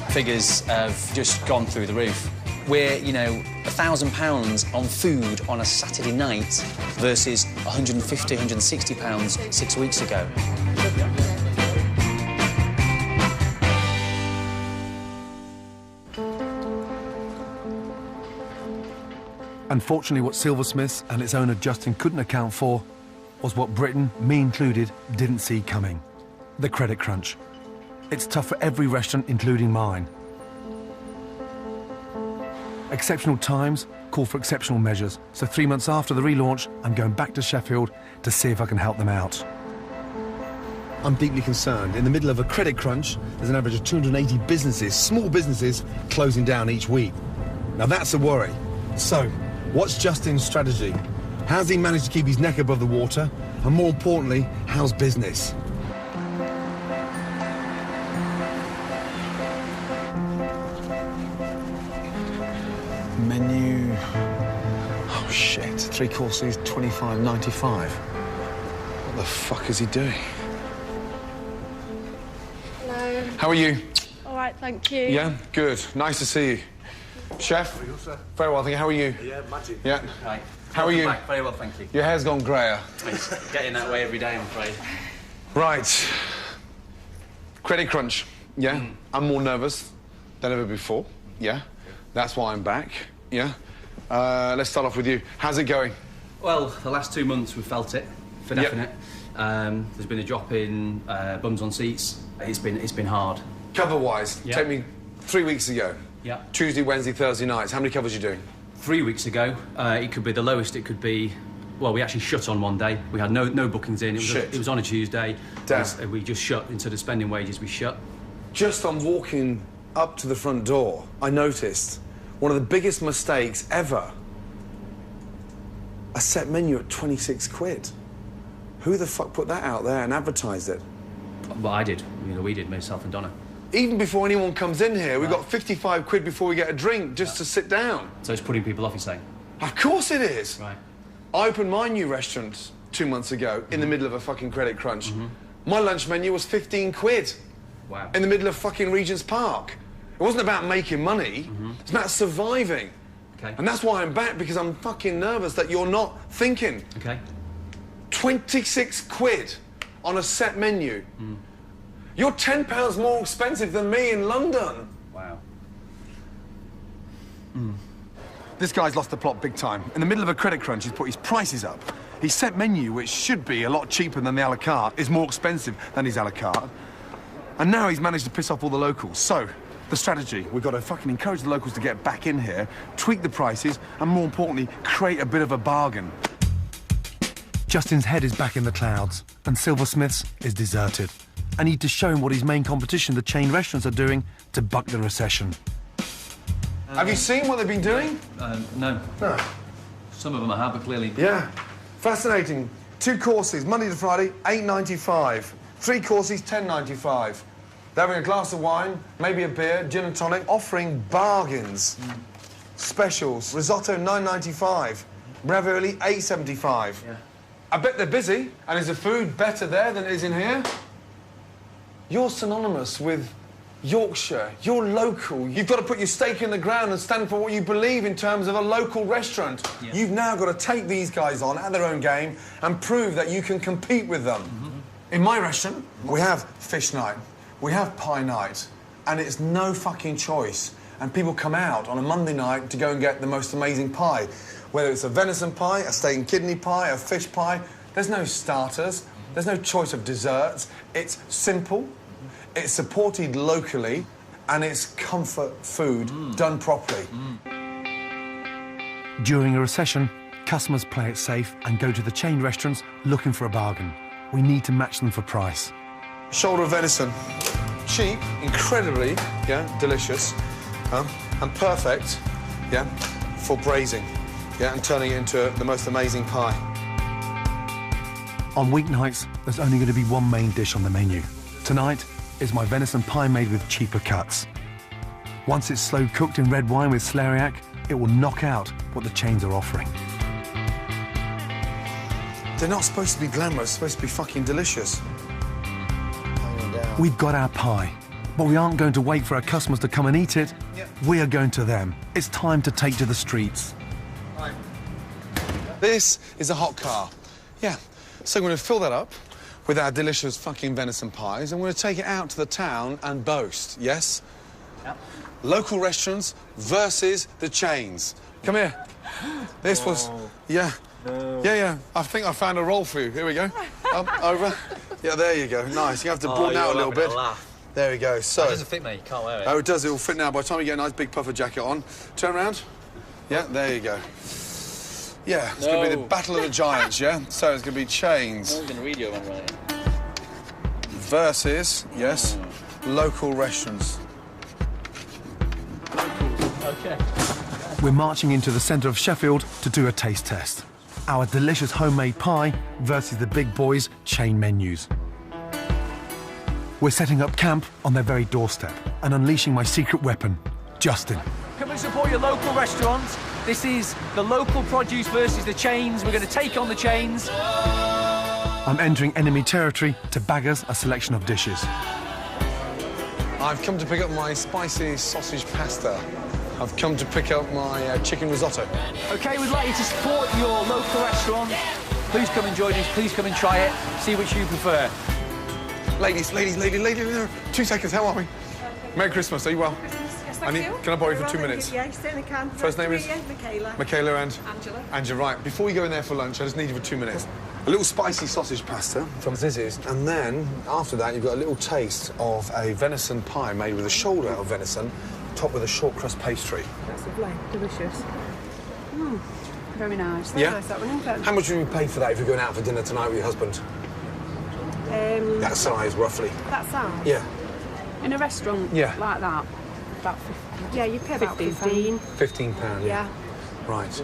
Speaker 3: Figures have just gone through the roof. We're, you know, £1,000 on food on a Saturday night versus £150, £160 6 weeks ago.
Speaker 1: Unfortunately, what Silversmiths and its owner Justin couldn't account for was what Britain, me included, didn't see coming. The credit crunch. It's tough for every restaurant, including mine. Exceptional times call for exceptional measures, so 3 months after the relaunch, I'm going back to Sheffield to see if I can help them out. I'm deeply concerned. In the middle of a credit crunch, there's an average of 280 businesses, small businesses, closing down each week. Now that's a worry. So, what's Justin's strategy? How's he managed to keep his neck above the water? And more importantly, how's business? Menu... Oh, shit. 3 courses, $25.95. What the fuck is he doing?
Speaker 12: Hello.
Speaker 2: How are you?
Speaker 12: All right, thank you.
Speaker 2: Yeah, good. Nice to see you. Chef? Very well, thank you. How are you?
Speaker 3: Yeah, magic.
Speaker 2: Yeah.
Speaker 3: Hi.
Speaker 2: How are you?
Speaker 3: Back. Very well, thank you.
Speaker 2: Your hair's gone greyer.
Speaker 3: It's getting that way every day, I'm afraid.
Speaker 2: Right. Credit crunch. Yeah. I'm more nervous than ever before. Yeah. That's why I'm back. Yeah. Let's start off with you. How's it going?
Speaker 3: Well, the last 2 months we've felt it, for definite. There's been a drop in bums on seats. It's been hard.
Speaker 2: Cover-wise, take me 3 weeks ago.
Speaker 3: Yeah.
Speaker 2: Tuesday, Wednesday, Thursday nights. How many covers are you doing?
Speaker 3: 3 weeks ago, it could be the lowest. It could be, well, we actually shut on one day. We had no bookings in. It was on a Tuesday.
Speaker 2: Damn.
Speaker 3: We just shut. Instead of spending wages, we shut.
Speaker 2: Just on walking up to the front door, I noticed one of the biggest mistakes ever. A set menu at 26 quid. Who the fuck put that out there and advertised it?
Speaker 3: Well, I did. You know, we did, myself and Donna.
Speaker 2: Even before anyone comes in here, we've got 55 quid before we get a drink just to sit down.
Speaker 3: So it's putting people off, you're saying?
Speaker 2: Of course it is.
Speaker 3: Right.
Speaker 2: I opened my new restaurant 2 months ago in the middle of a fucking credit crunch. My lunch menu was 15 quid.
Speaker 3: Wow.
Speaker 2: In the middle of fucking Regent's Park. It wasn't about making money, it's about surviving.
Speaker 3: Okay.
Speaker 2: And that's why I'm back, because I'm fucking nervous that you're not thinking.
Speaker 3: Okay.
Speaker 2: 26 quid on a set menu. You're £10 more expensive than me in London.
Speaker 3: Wow.
Speaker 1: This guy's lost the plot big time. In the middle of a credit crunch, he's put his prices up. His set menu, which should be a lot cheaper than the a la carte, is more expensive than his a la carte. And now he's managed to piss off all the locals. So, the strategy, we've got to fucking encourage the locals to get back in here, tweak the prices, and more importantly, create a bit of a bargain. Justin's head is back in the clouds, and Silversmiths is deserted. I need to show him what his main competition, the chain restaurants, are doing to buck the recession.
Speaker 2: Have you seen what they've been doing?
Speaker 3: No.
Speaker 2: No.
Speaker 3: Some of them I have, but clearly...
Speaker 2: Yeah. Fascinating. 2 courses, Monday to Friday, £8.95. 3 courses, £10.95. They're having a glass of wine, maybe a beer, gin and tonic, offering bargains. Specials, risotto, £9.95. Ravioli, £8.75. Yeah. I bet they're busy. And is the food better there than it is in here? You're synonymous with Yorkshire. You're local. You've got to put your stake in the ground and stand for what you believe in terms of a local restaurant. Yeah. You've now got to take these guys on at their own game and prove that you can compete with them. In my restaurant, we have fish night, we have pie night, and it's no fucking choice. And people come out on a Monday night to go and get the most amazing pie. Whether it's a venison pie, a steak and kidney pie, a fish pie, There's no starters. There's no choice of desserts. It's simple. It's supported locally. And it's comfort food done properly.
Speaker 1: During a recession, customers play it safe and go to the chain restaurants looking for a bargain. We need to match them for price.
Speaker 2: Shoulder of venison. Cheap, incredibly, yeah, delicious, and perfect, yeah, for braising, yeah, and turning it into the most amazing pie.
Speaker 1: On weeknights, there's only going to be one main dish on the menu. Tonight is my venison pie made with cheaper cuts. Once it's slow cooked in red wine with celeriac, it will knock out what the chains are offering.
Speaker 2: They're not supposed to be glamorous, they're supposed to be fucking delicious.
Speaker 1: We've got our pie, but we aren't going to wait for our customers to come and eat it. We are going to them. It's time to take to the streets.
Speaker 2: This is a hot car. Yeah, so we're going to fill that up with our delicious fucking venison pies, and we're going to take it out to the town and boast, yes? Yep. Local restaurants versus the chains. Come here. This was... Yeah. No. Yeah. I think I found a role for you. Here we go. Over. Yeah, there you go. Nice. You have to broaden out a little bit. There we go. So...
Speaker 4: It doesn't fit me. Can't wear it.
Speaker 2: Oh, it does. It will fit now. By the time you get a nice big puffer jacket on. Turn around. Yeah, there you go. Yeah, it's going to be the battle of the giants, yeah? So it's going to be chains.
Speaker 4: No one's going to read your one, right?
Speaker 2: Versus, yes, local restaurants.
Speaker 4: OK.
Speaker 1: We're marching into the centre of Sheffield to do a taste test. Our delicious homemade pie versus the big boys' chain menus. We're setting up camp on their very doorstep and unleashing my secret weapon, Justin.
Speaker 15: Come and support your local restaurants. This is the local produce versus the chains. We're going to take on the chains.
Speaker 1: I'm entering enemy territory to bag us a selection of dishes.
Speaker 2: I've come to pick up my spicy sausage pasta. I've come to pick up my chicken risotto.
Speaker 15: OK, we'd like you to support your local restaurant. Please come and join us. Please come and try it. See which you prefer.
Speaker 2: Ladies. 2 seconds, how are we? Merry Christmas, are you well? Can I borrow you for 2 minutes?
Speaker 20: Yeah, you certainly can.
Speaker 2: First name is?
Speaker 20: Michaela.
Speaker 2: Michaela and?
Speaker 20: Angela.
Speaker 2: Angela, right. Before you go in there for lunch, I just need you for 2 minutes. A little spicy sausage pasta from Zizzy's, and then, after that, you've got a little taste of a venison pie made with a shoulder of venison, topped with a short crust pastry.
Speaker 20: That's lovely. Delicious.
Speaker 11: Very nice.
Speaker 20: Very nice, that one, isn't it?
Speaker 2: How much will you pay for that if you're going out for dinner tonight with your husband? That size, roughly.
Speaker 20: That size?
Speaker 2: Yeah.
Speaker 11: In a restaurant like that? About 15.
Speaker 20: Yeah, you pay about 15.
Speaker 2: £15,
Speaker 20: yeah.
Speaker 2: Right.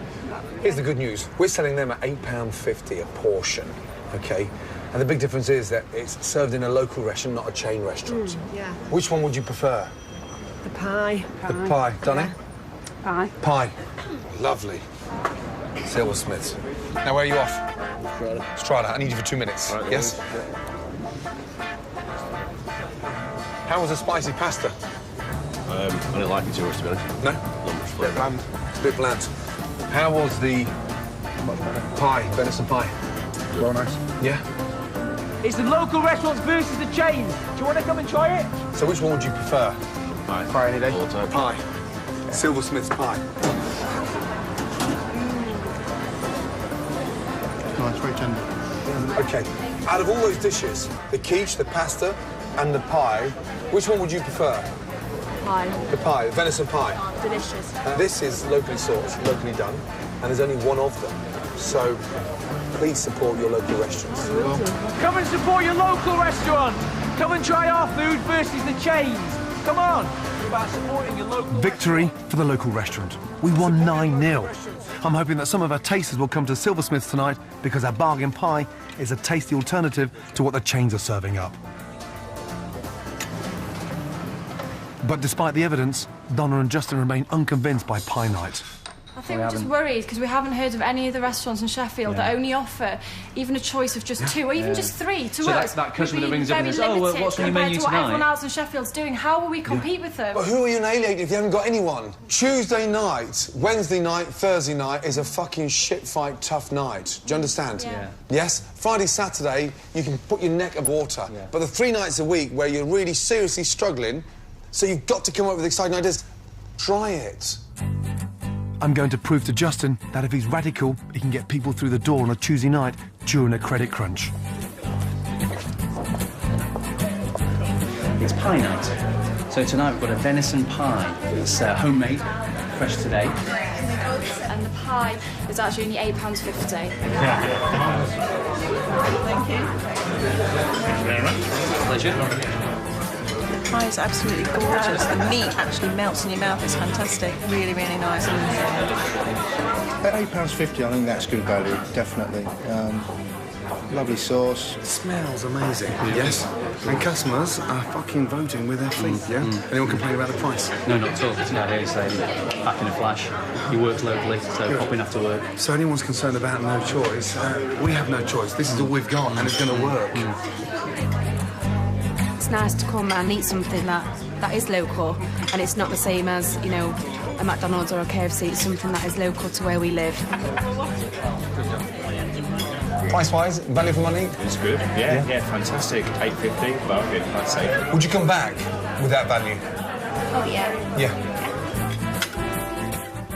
Speaker 2: Here's the good news. We're selling them at £8.50 a portion, OK? And the big difference is that it's served in a local restaurant, not a chain restaurant.
Speaker 20: Yeah.
Speaker 2: Which one would you prefer?
Speaker 20: The pie.
Speaker 2: The pie. Donny?
Speaker 11: Pie.
Speaker 2: Pie. Lovely. Silversmiths. Now, where are you off? Strada. I need you for 2 minutes. Right, yes? How was the spicy pasta?
Speaker 23: I didn't like it too much, to be honest.
Speaker 2: No? It's a bit bland. It's a bit bland. How was the pie, venison pie? Well, nice. Yeah?
Speaker 15: It's the local restaurants versus the chains. Do you want to come and try it?
Speaker 2: So which one would you prefer?
Speaker 23: Pie.
Speaker 2: Pie any day?
Speaker 23: All the time.
Speaker 2: Pie. Silversmith's pie.
Speaker 23: Nice, very tender.
Speaker 2: OK. Out of all those dishes, the quiche, the pasta, and the pie, which one would you prefer?
Speaker 11: Pie.
Speaker 2: The pie, the venison pie.
Speaker 11: Delicious.
Speaker 2: This is locally sourced, locally done, and there's only one of them. So please support your local restaurants.
Speaker 15: Come and support your local restaurant. Come and try our food versus the chains. Come on. It's about supporting your local
Speaker 1: Victory for the local restaurant. We won 9-0. I'm hoping that some of our tasters will come to Silversmiths tonight because our bargain pie is a tasty alternative to what the chains are serving up. But despite the evidence, Donna and Justin remain unconvinced by pie night.
Speaker 12: I think we're just worried because we haven't heard of any of the restaurants in Sheffield that only offer even a choice of just 2 or even just 3 to
Speaker 15: so
Speaker 12: us.
Speaker 15: That customer that rings up and says, oh, well, what's on your menu
Speaker 12: to what
Speaker 15: tonight?
Speaker 12: everyone else in Sheffield's doing. How will we compete with them?
Speaker 2: But who are you alienating if you haven't got anyone? Tuesday night, Wednesday night, Thursday night is a fucking shit fight, tough night. Do you understand?
Speaker 15: Yeah.
Speaker 2: Yes? Friday, Saturday, you can put your neck of water. Yeah. But the 3 nights a week where you're really seriously struggling, so you've got to come up with exciting ideas. Try it.
Speaker 1: I'm going to prove to Justin that if he's radical, he can get people through the door on a Tuesday night during a credit crunch.
Speaker 3: It's pie night. So tonight we've got a venison pie. It's homemade, fresh today.
Speaker 12: And the pie is actually only £8.50.
Speaker 13: Thank you. Thank you very much.
Speaker 3: Pleasure.
Speaker 20: The pie is absolutely gorgeous. The meat actually melts in your mouth. It's fantastic. Really, really nice.
Speaker 23: At £8.50, I think that's good value, definitely. Lovely sauce.
Speaker 2: It smells amazing, yes? And customers are fucking voting with their feet, yeah? Anyone complain about the price?
Speaker 3: No, not at all. It's not here, so back in a flash. He works locally, so pop in after work.
Speaker 2: So anyone's concerned about no choice, we have no choice. This is all we've got, and it's going to work.
Speaker 12: It's nice to come and eat something that is local, and it's not the same as, you know, a McDonald's or a KFC. It's something that is local to where we live.
Speaker 2: Price-wise, value for money?
Speaker 23: It's good. Yeah, fantastic. £8.50, bargain, I'd say.
Speaker 2: Would you come back with that value?
Speaker 12: Oh, yeah.
Speaker 2: Yeah.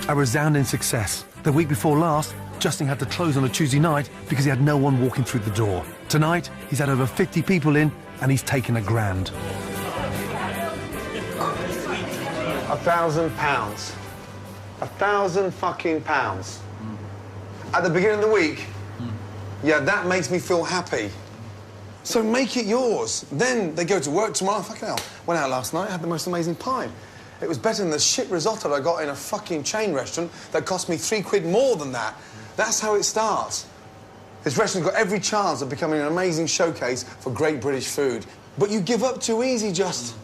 Speaker 1: A resounding success. The week before last, Justin had to close on a Tuesday night because he had no one walking through the door. Tonight, he's had over 50 people in and he's taken £1,000.
Speaker 2: £1,000. £1,000 fucking pounds. At the beginning of the week, yeah, that makes me feel happy. So make it yours. Then they go to work tomorrow. Fucking hell. Went out last night, had the most amazing pie. It was better than the shit risotto I got in a fucking chain restaurant that cost me £3 more than that. That's how it starts. This restaurant's got every chance of becoming an amazing showcase for great British food. But you give up too easy, just.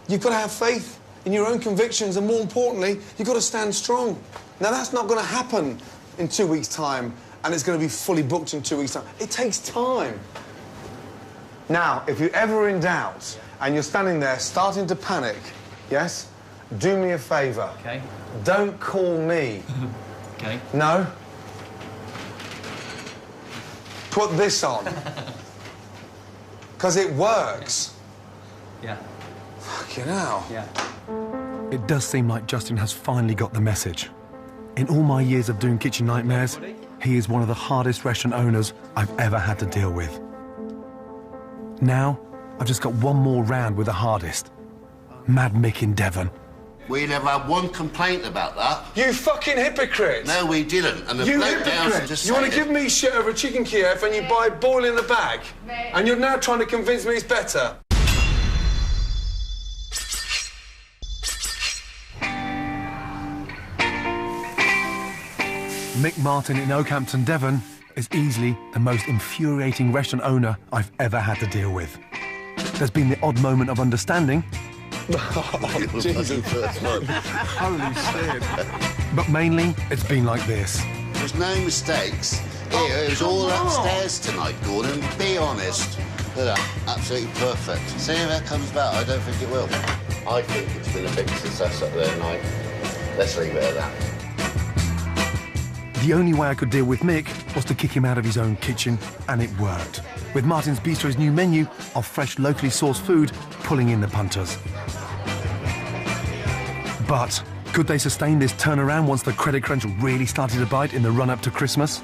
Speaker 2: You've got to have faith in your own convictions, and more importantly, you've got to stand strong. Now, that's not going to happen in 2 weeks' time, and it's going to be fully booked in 2 weeks' time. It takes time. Now, if you're ever in doubt and you're standing there starting to panic, yes, do me a favour.
Speaker 3: Okay.
Speaker 2: Don't call me.
Speaker 3: Okay.
Speaker 2: No? Put this on. Because it works.
Speaker 3: Yeah.
Speaker 2: Fucking hell.
Speaker 3: Yeah.
Speaker 1: It does seem like Justin has finally got the message. In all my years of doing Kitchen Nightmares, he is one of the hardest restaurant owners I've ever had to deal with. Now, I've just got one more round with the hardest. Mad Mick in Devon.
Speaker 5: We never had one complaint about that.
Speaker 2: You fucking hypocrite!
Speaker 5: No, we didn't. And the
Speaker 2: You
Speaker 5: bloke down
Speaker 2: hypocrite!
Speaker 5: just
Speaker 2: You want to
Speaker 5: said
Speaker 2: give me shit over chicken Kiev and you buy boil in the bag? And you're now trying to convince me it's better?
Speaker 1: Mick Martin in Oakhampton, Devon, is easily the most infuriating restaurant owner I've ever had to deal with. There's been the odd moment of understanding.
Speaker 2: Oh, Jesus. Holy shit.
Speaker 1: But mainly, it's been like this.
Speaker 5: There's no mistakes. Here, it was all upstairs tonight, Gordon. Be honest. Look at that. Absolutely perfect. See if that comes back. I don't think it will. I think it's been a big success up there tonight. Let's leave it at that.
Speaker 1: The only way I could deal with Mick was to kick him out of his own kitchen, and it worked. With Martin's Bistro's new menu of fresh, locally sourced food pulling in the punters. But could they sustain this turnaround once the credit crunch really started to bite in the run-up to Christmas?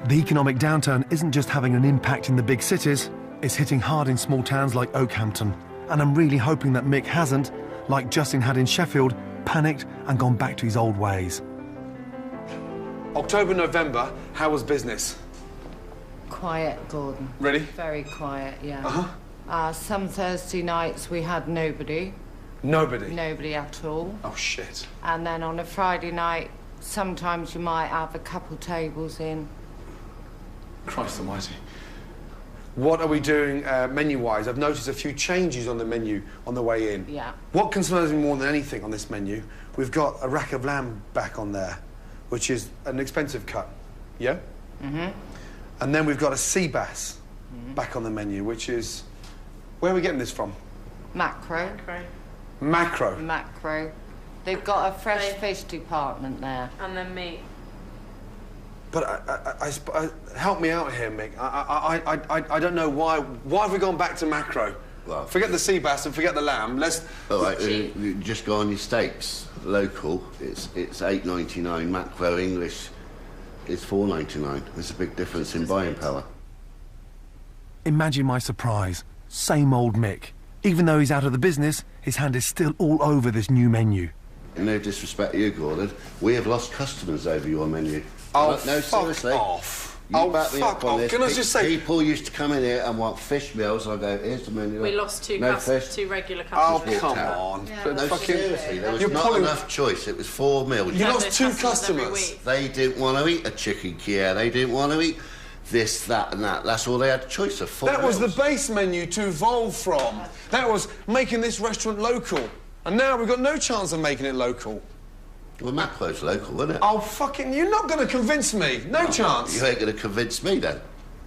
Speaker 1: The economic downturn isn't just having an impact in the big cities, it's hitting hard in small towns like Oakhampton. And I'm really hoping that Mick hasn't, like Justin had in Sheffield, panicked and gone back to his old ways.
Speaker 2: October, November, how was business?
Speaker 9: Quiet, Gordon.
Speaker 2: Ready?
Speaker 9: Very quiet, yeah.
Speaker 2: Uh-huh.
Speaker 9: Some Thursday nights we had nobody.
Speaker 2: Nobody?
Speaker 9: Nobody at all.
Speaker 2: Oh, shit.
Speaker 9: And then on a Friday night, sometimes you might have a couple tables in.
Speaker 2: Christ almighty. What are we doing menu-wise? I've noticed a few changes on the menu on the way in.
Speaker 9: Yeah.
Speaker 2: What concerns me more than anything on this menu, we've got a rack of lamb back on there, which is an expensive cut, yeah?
Speaker 9: Mm-hmm.
Speaker 2: And then we've got a sea bass back on the menu, which is... Where are we getting this from?
Speaker 9: Macro.
Speaker 2: Macro?
Speaker 9: Macro. They've got a fresh fish department there.
Speaker 7: And then meat.
Speaker 2: But help me out here, Mick. I don't know why. Why have we gone back to macro?
Speaker 5: Well,
Speaker 2: forget the sea bass and forget the lamb. Let's...
Speaker 5: All right, you just go on your steaks. Local, it's $8.99. Macro English is $4.99. There's a big difference in buying power.
Speaker 1: Imagine my surprise. Same old Mick. Even though he's out of the business, his hand is still all over this new menu.
Speaker 5: No disrespect to you, Gordon. We have lost customers over your menu.
Speaker 2: Oh,
Speaker 5: no,
Speaker 2: fuck
Speaker 5: seriously.
Speaker 2: off.
Speaker 5: You back me up on this.
Speaker 2: Can I just say...
Speaker 5: People used to come in here and want fish meals. I go, here's the menu.
Speaker 7: We lost two regular
Speaker 2: Oh,
Speaker 7: customers.
Speaker 2: come on.
Speaker 7: Yeah.
Speaker 5: No, seriously, there was not enough choice. It was 4 meals.
Speaker 2: You lost 2 customers.
Speaker 5: They didn't want to eat a chicken Kiev. They didn't want to eat this, that and that. That's all they had a choice of. 4
Speaker 2: That
Speaker 5: meals.
Speaker 2: was the base menu to evolve from. That was making this restaurant local. And now we've got no chance of making it local.
Speaker 5: Well, Macro's local, isn't it?
Speaker 2: Oh, fucking... You're not going to convince me. No chance.
Speaker 5: You ain't going to convince me, then.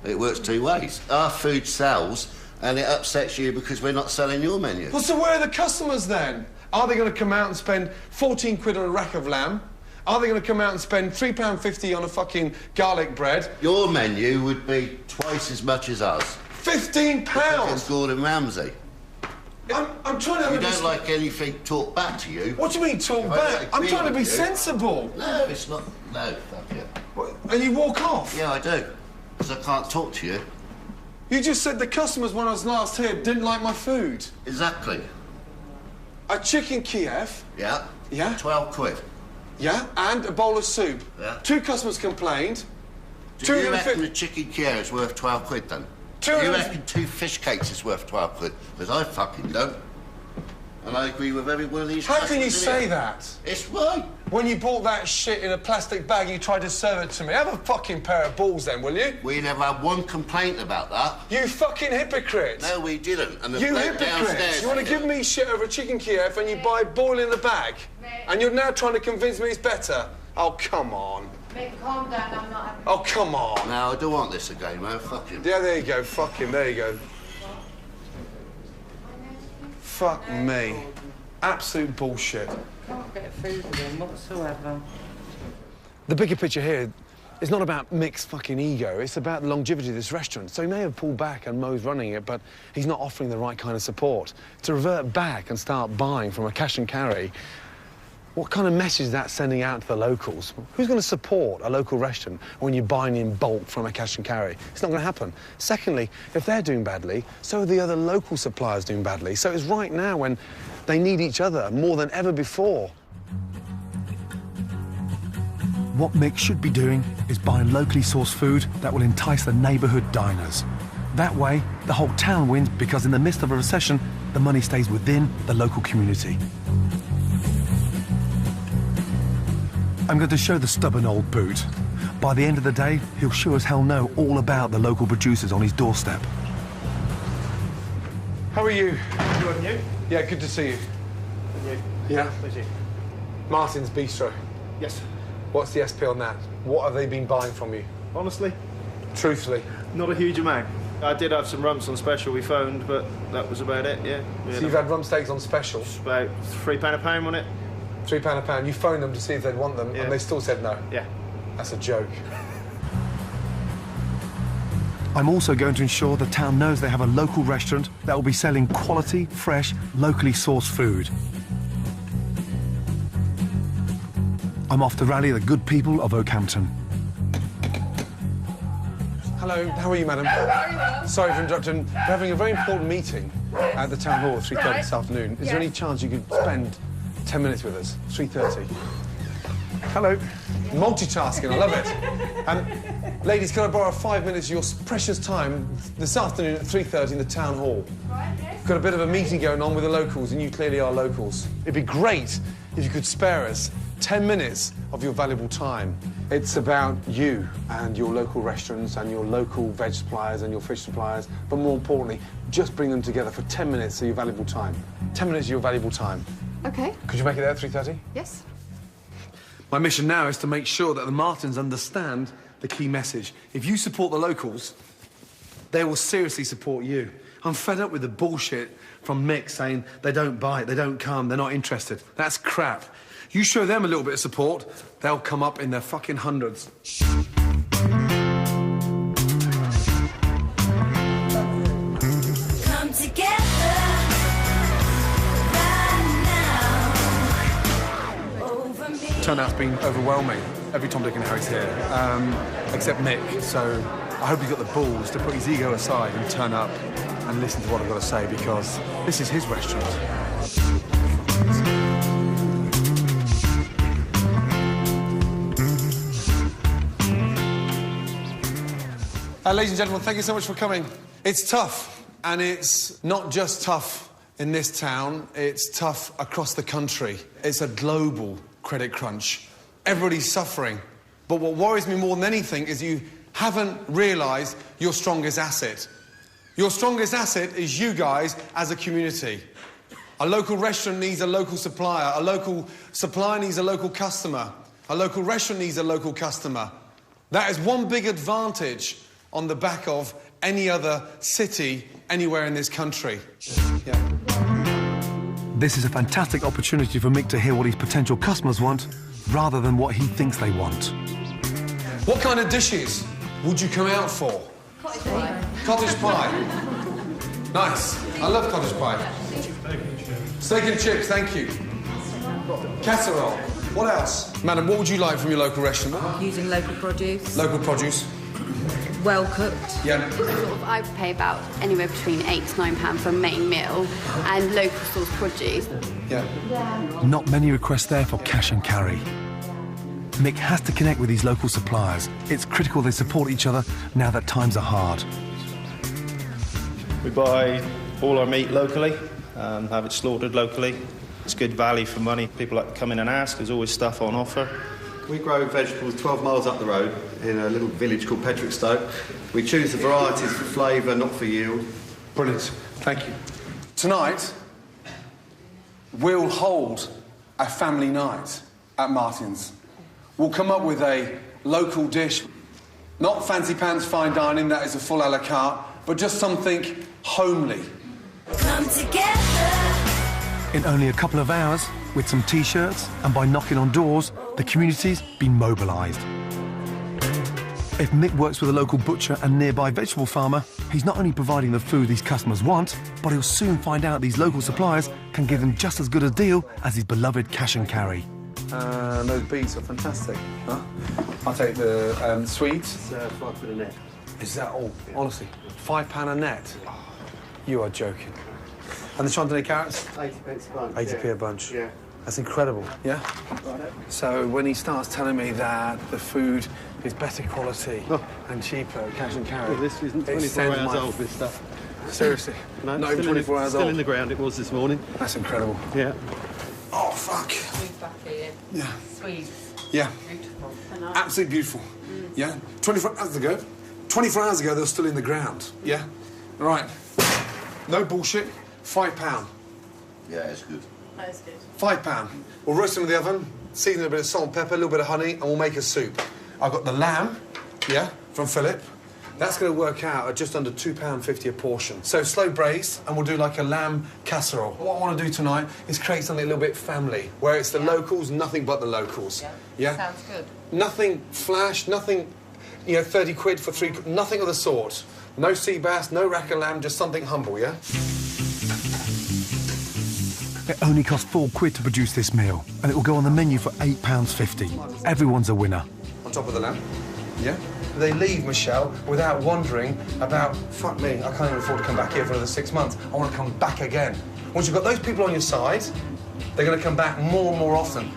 Speaker 5: It works 2 ways. Our food sells, and it upsets you because we're not selling your menu.
Speaker 2: Well, so where are the customers, then? Are they going to come out and spend 14 quid on a rack of lamb? Are they going to come out and spend £3.50 on a fucking garlic bread?
Speaker 5: Your menu would be twice as much as ours.
Speaker 2: £15?
Speaker 5: Because Gordon Ramsay.
Speaker 2: I'm trying to...
Speaker 5: You don't like anything talked back to you.
Speaker 2: What do you mean, talk back? I'm trying to be sensible.
Speaker 5: No, it's not. No, fuck it.
Speaker 2: What, and you walk off?
Speaker 5: Yeah, I do. Because I can't talk to you.
Speaker 2: You just said the customers, when I was last here, didn't like my food.
Speaker 5: Exactly.
Speaker 2: A chicken Kiev.
Speaker 5: Yeah.
Speaker 2: Yeah?
Speaker 5: 12 quid.
Speaker 2: Yeah, and a bowl of soup.
Speaker 5: Yeah.
Speaker 2: 2 customers complained.
Speaker 5: Do you reckon the chicken Kiev is worth 12 quid, then? Do you reckon 2 fish cakes is worth 12 quid? Because I fucking don't. And I agree with every one of these.
Speaker 2: How can you say that?
Speaker 5: It's right.
Speaker 2: When you bought that shit in a plastic bag, you tried to serve it to me. Have a fucking pair of balls, then, will you?
Speaker 5: We never had one complaint about that.
Speaker 2: You fucking hypocrite.
Speaker 5: No, we didn't. And the
Speaker 2: you
Speaker 5: bloke
Speaker 2: hypocrite.
Speaker 5: downstairs...
Speaker 2: You want to give me shit over a chicken Kiev and you buy boil in the bag? And you're now trying to convince me it's better? Oh, come on.
Speaker 9: Mick, calm down, I'm not having...
Speaker 2: Oh, come on.
Speaker 5: No, I don't want this again, man. Fuck him.
Speaker 2: Yeah, there you go. Fuck him. There you go. Fuck me. Absolute bullshit.
Speaker 9: Can't get food with him whatsoever.
Speaker 2: The bigger picture here is not about Mick's fucking ego. It's about the longevity of this restaurant. So he may have pulled back and Mo's running it, but he's not offering the right kind of support. To revert back and start buying from a cash and carry, what kind of message is that sending out to the locals? Who's going to support a local restaurant when you're buying in bulk from a cash and carry? It's not going to happen. Secondly, if they're doing badly, so are the other local suppliers doing badly. So it's right now when they need each other more than ever before.
Speaker 1: What Mick should be doing is buying locally sourced food that will entice the neighbourhood diners. That way, the whole town wins because in the midst of a recession, the money stays within the local community. I'm going to show the stubborn old boot. By the end of the day, he'll sure as hell know all about the local producers on his doorstep.
Speaker 2: How are you?
Speaker 16: Good, and you?
Speaker 2: Yeah, good to see you.
Speaker 16: And you?
Speaker 2: Yeah?
Speaker 16: Where's you?
Speaker 2: Martin's Bistro.
Speaker 16: Yes.
Speaker 2: What's the SP on that? What have they been buying from you?
Speaker 16: Honestly?
Speaker 2: Truthfully?
Speaker 16: Not a huge amount. I did have some rumps on special we phoned, but that was about it, yeah.
Speaker 2: So you've had rump steaks on special?
Speaker 16: It's about £3 a pound on it.
Speaker 2: £3 a pound. You phoned them to see if they'd want them, and they still said no?
Speaker 16: Yeah.
Speaker 2: That's a joke.
Speaker 1: I'm also going to ensure the town knows they have a local restaurant that will be selling quality, fresh, locally sourced food. I'm off to rally the good people of Oakhampton.
Speaker 2: Hello, how are you, madam? Sorry for interrupting. We're having a very important meeting at the town hall at 3:30 this afternoon. Is there any chance you could spend 10 minutes with us? 3:30. Hello. Multitasking, I love it. Ladies, can I borrow 5 minutes of your precious time this afternoon at 3:30 in the town hall? We've got a bit of a meeting going on with the locals, and you clearly are locals. It'd be great if you could spare us 10 minutes of your valuable time. It's about you and your local restaurants and your local veg suppliers and your fish suppliers, but more importantly, just bring them together for 10 minutes of your valuable time. 10 minutes of your valuable time.
Speaker 11: OK.
Speaker 2: Could you make it there at 3:30?
Speaker 11: Yes.
Speaker 2: My mission now is to make sure that the Martins understand the key message. If you support the locals, they will seriously support you. I'm fed up with the bullshit from Mick saying they don't buy it, they don't come, they're not interested. That's crap. You show them a little bit of support, they'll come up in their fucking hundreds.
Speaker 19: Come together.
Speaker 2: turnout's been overwhelming. Every Tom, Dick and Harry's here, except Mick. So I hope he's got the balls to put his ego aside and turn up and listen to what I've got to say, because this is his restaurant. Ladies and gentlemen, thank you so much for coming. It's tough, and it's not just tough in this town, it's tough across the country. It's a global credit crunch. Everybody's suffering. But what worries me more than anything is you haven't realised your strongest asset. Your strongest asset is you guys as a community. A local restaurant needs a local supplier. A local supplier needs a local customer. A local restaurant needs a local customer. That is one big advantage on the back of any other city anywhere in this country.
Speaker 1: This is a fantastic opportunity for Mick to hear what his potential customers want, rather than what he thinks they want.
Speaker 2: What kind of dishes would you come out for?
Speaker 11: Cottage pie.
Speaker 2: Cottage pie. Nice. I love cottage pie. Steak and chips, thank you. Casserole. What else? Madam, what would you like from your local restaurant?
Speaker 8: Using local produce.
Speaker 2: Local produce.
Speaker 8: Well cooked.
Speaker 2: Yeah.
Speaker 11: I would pay about anywhere between £8 to £9 for a main meal and local source produce.
Speaker 2: Yeah.
Speaker 1: Not many requests there for cash and carry. Mick has to connect with these local suppliers. It's critical they support each other now that times are hard.
Speaker 23: We buy all our meat locally, have it slaughtered locally. It's good value for money. People like to come in and ask. There's always stuff on offer.
Speaker 10: We grow vegetables 12 miles up the road in a little village called Pedrickstoke. We choose the varieties for flavour, not for yield.
Speaker 2: Brilliant. Thank you. Tonight, we'll hold a family night at Martin's. We'll come up with a local dish, not fancy pants fine dining, that is a full a la carte, but just something homely.
Speaker 19: Come together.
Speaker 1: In only a couple of hours, with some T-shirts and by knocking on doors, the community's been mobilised. If Mick works with a local butcher and nearby vegetable farmer, he's not only providing the food these customers want, but he'll soon find out these local suppliers can give them just as good a deal as his beloved cash and carry.
Speaker 2: Those beets are fantastic. Huh? I'll take the sweets.
Speaker 10: It's £5 a net.
Speaker 2: Is that all? Honestly, £5 a net? You are joking. And the Chantenay carrots?
Speaker 10: 80p a bunch.
Speaker 2: 80p a bunch.
Speaker 10: Yeah.
Speaker 2: That's incredible, yeah? So when he starts telling me that the food is better quality and cheaper, cash and carry...
Speaker 10: Well, this isn't 24 hours old, this stuff.
Speaker 2: Seriously?
Speaker 10: No,
Speaker 2: not even 24 hours old?
Speaker 10: Still in the ground, it was this morning.
Speaker 2: That's incredible.
Speaker 10: Yeah.
Speaker 2: Oh, fuck.
Speaker 8: Back here.
Speaker 2: Yeah.
Speaker 8: Sweets.
Speaker 2: Yeah.
Speaker 8: Beautiful.
Speaker 2: Absolutely beautiful. Yeah. 24 hours ago. 24 hours ago, they were still in the ground. Yeah. Right. No bullshit. £5.
Speaker 5: Yeah, it's good.
Speaker 7: That is good.
Speaker 2: £5. We'll roast them in the oven, season a bit of salt and pepper, a little bit of honey, and we'll make a soup. I've got the lamb, yeah, from Philip. That's going to work out at just under £2.50 a portion. So slow braise, and we'll do like a lamb casserole. What I want to do tonight is create something a little bit family, where it's the locals, nothing but the locals. Yeah?
Speaker 8: Sounds good.
Speaker 2: Nothing flash, nothing, 30 quid for 3, nothing of the sort. No sea bass, no rack of lamb, just something humble, yeah?
Speaker 1: It only costs £4 to produce this meal, and it will go on the menu for £8.50. Everyone's a winner.
Speaker 2: On top of the lamb, yeah? They leave, Michelle, without wondering about, fuck me, I can't even afford to come back here for another 6 months. I want to come back again. Once you've got those people on your side, they're going to come back more and more often.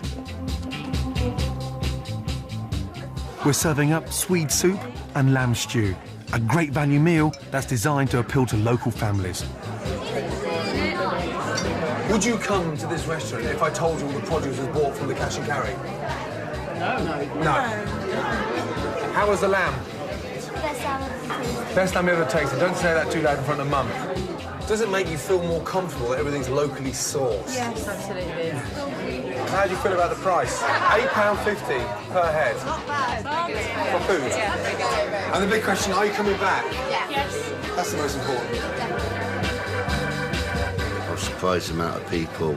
Speaker 1: We're serving up swede soup and lamb stew, a great value meal that's designed to appeal to local families.
Speaker 2: Would you come to this restaurant if I told you all the produce was bought from the cash and carry? No. How was the lamb? Best lamb ever tasted. Don't say that too loud in front of Mum. Does it make you feel more comfortable that everything's locally sourced?
Speaker 8: Yes, absolutely.
Speaker 2: How do you feel about the price? £8.50 per head.
Speaker 8: Not bad.
Speaker 2: For food?
Speaker 8: Yeah.
Speaker 2: And the big question, are you coming back?
Speaker 8: Yes.
Speaker 2: That's the most important.
Speaker 5: I was surprised the amount of people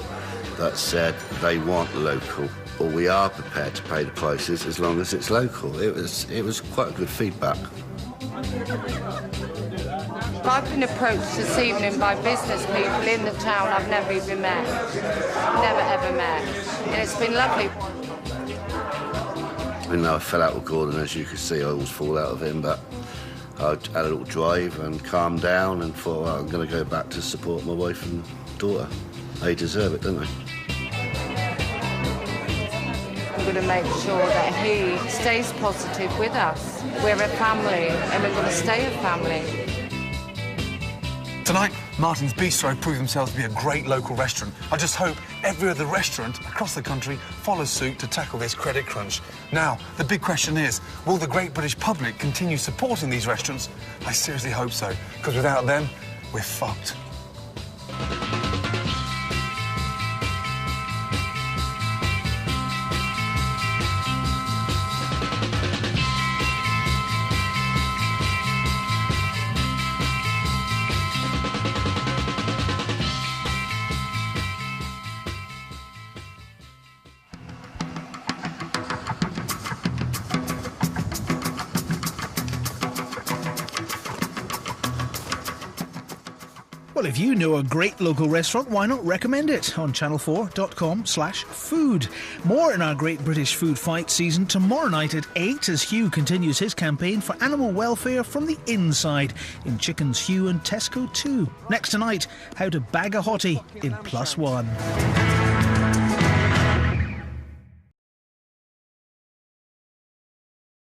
Speaker 5: that said they want local, or we are prepared to pay the prices as long as it's local. It was quite good feedback.
Speaker 9: I've been approached this evening by business people in the town I've never even met. Never, ever met. And it's been lovely.
Speaker 5: Even though I fell out with Gordon, as you could see, I always fall out of him, but I had a little drive and calmed down and thought, well, I'm going to go back to support my wife and daughter. They deserve it, don't they?
Speaker 9: I'm going to make sure that he stays positive with us. We're a family, and we're going to stay a family.
Speaker 2: Tonight, Martin's Bistro proved themselves to be a great local restaurant. I just hope every other restaurant across the country follows suit to tackle this credit crunch. Now, the big question is, will the great British public continue supporting these restaurants? I seriously hope so, because without them, we're fucked.
Speaker 6: Well, if you know a great local restaurant, why not recommend it on channel4.com/food. More in our Great British Food Fight season tomorrow night at 8 as Hugh continues his campaign for animal welfare from the inside in Chickens Hugh and Tesco 2. Next tonight, how to bag a hottie in +1.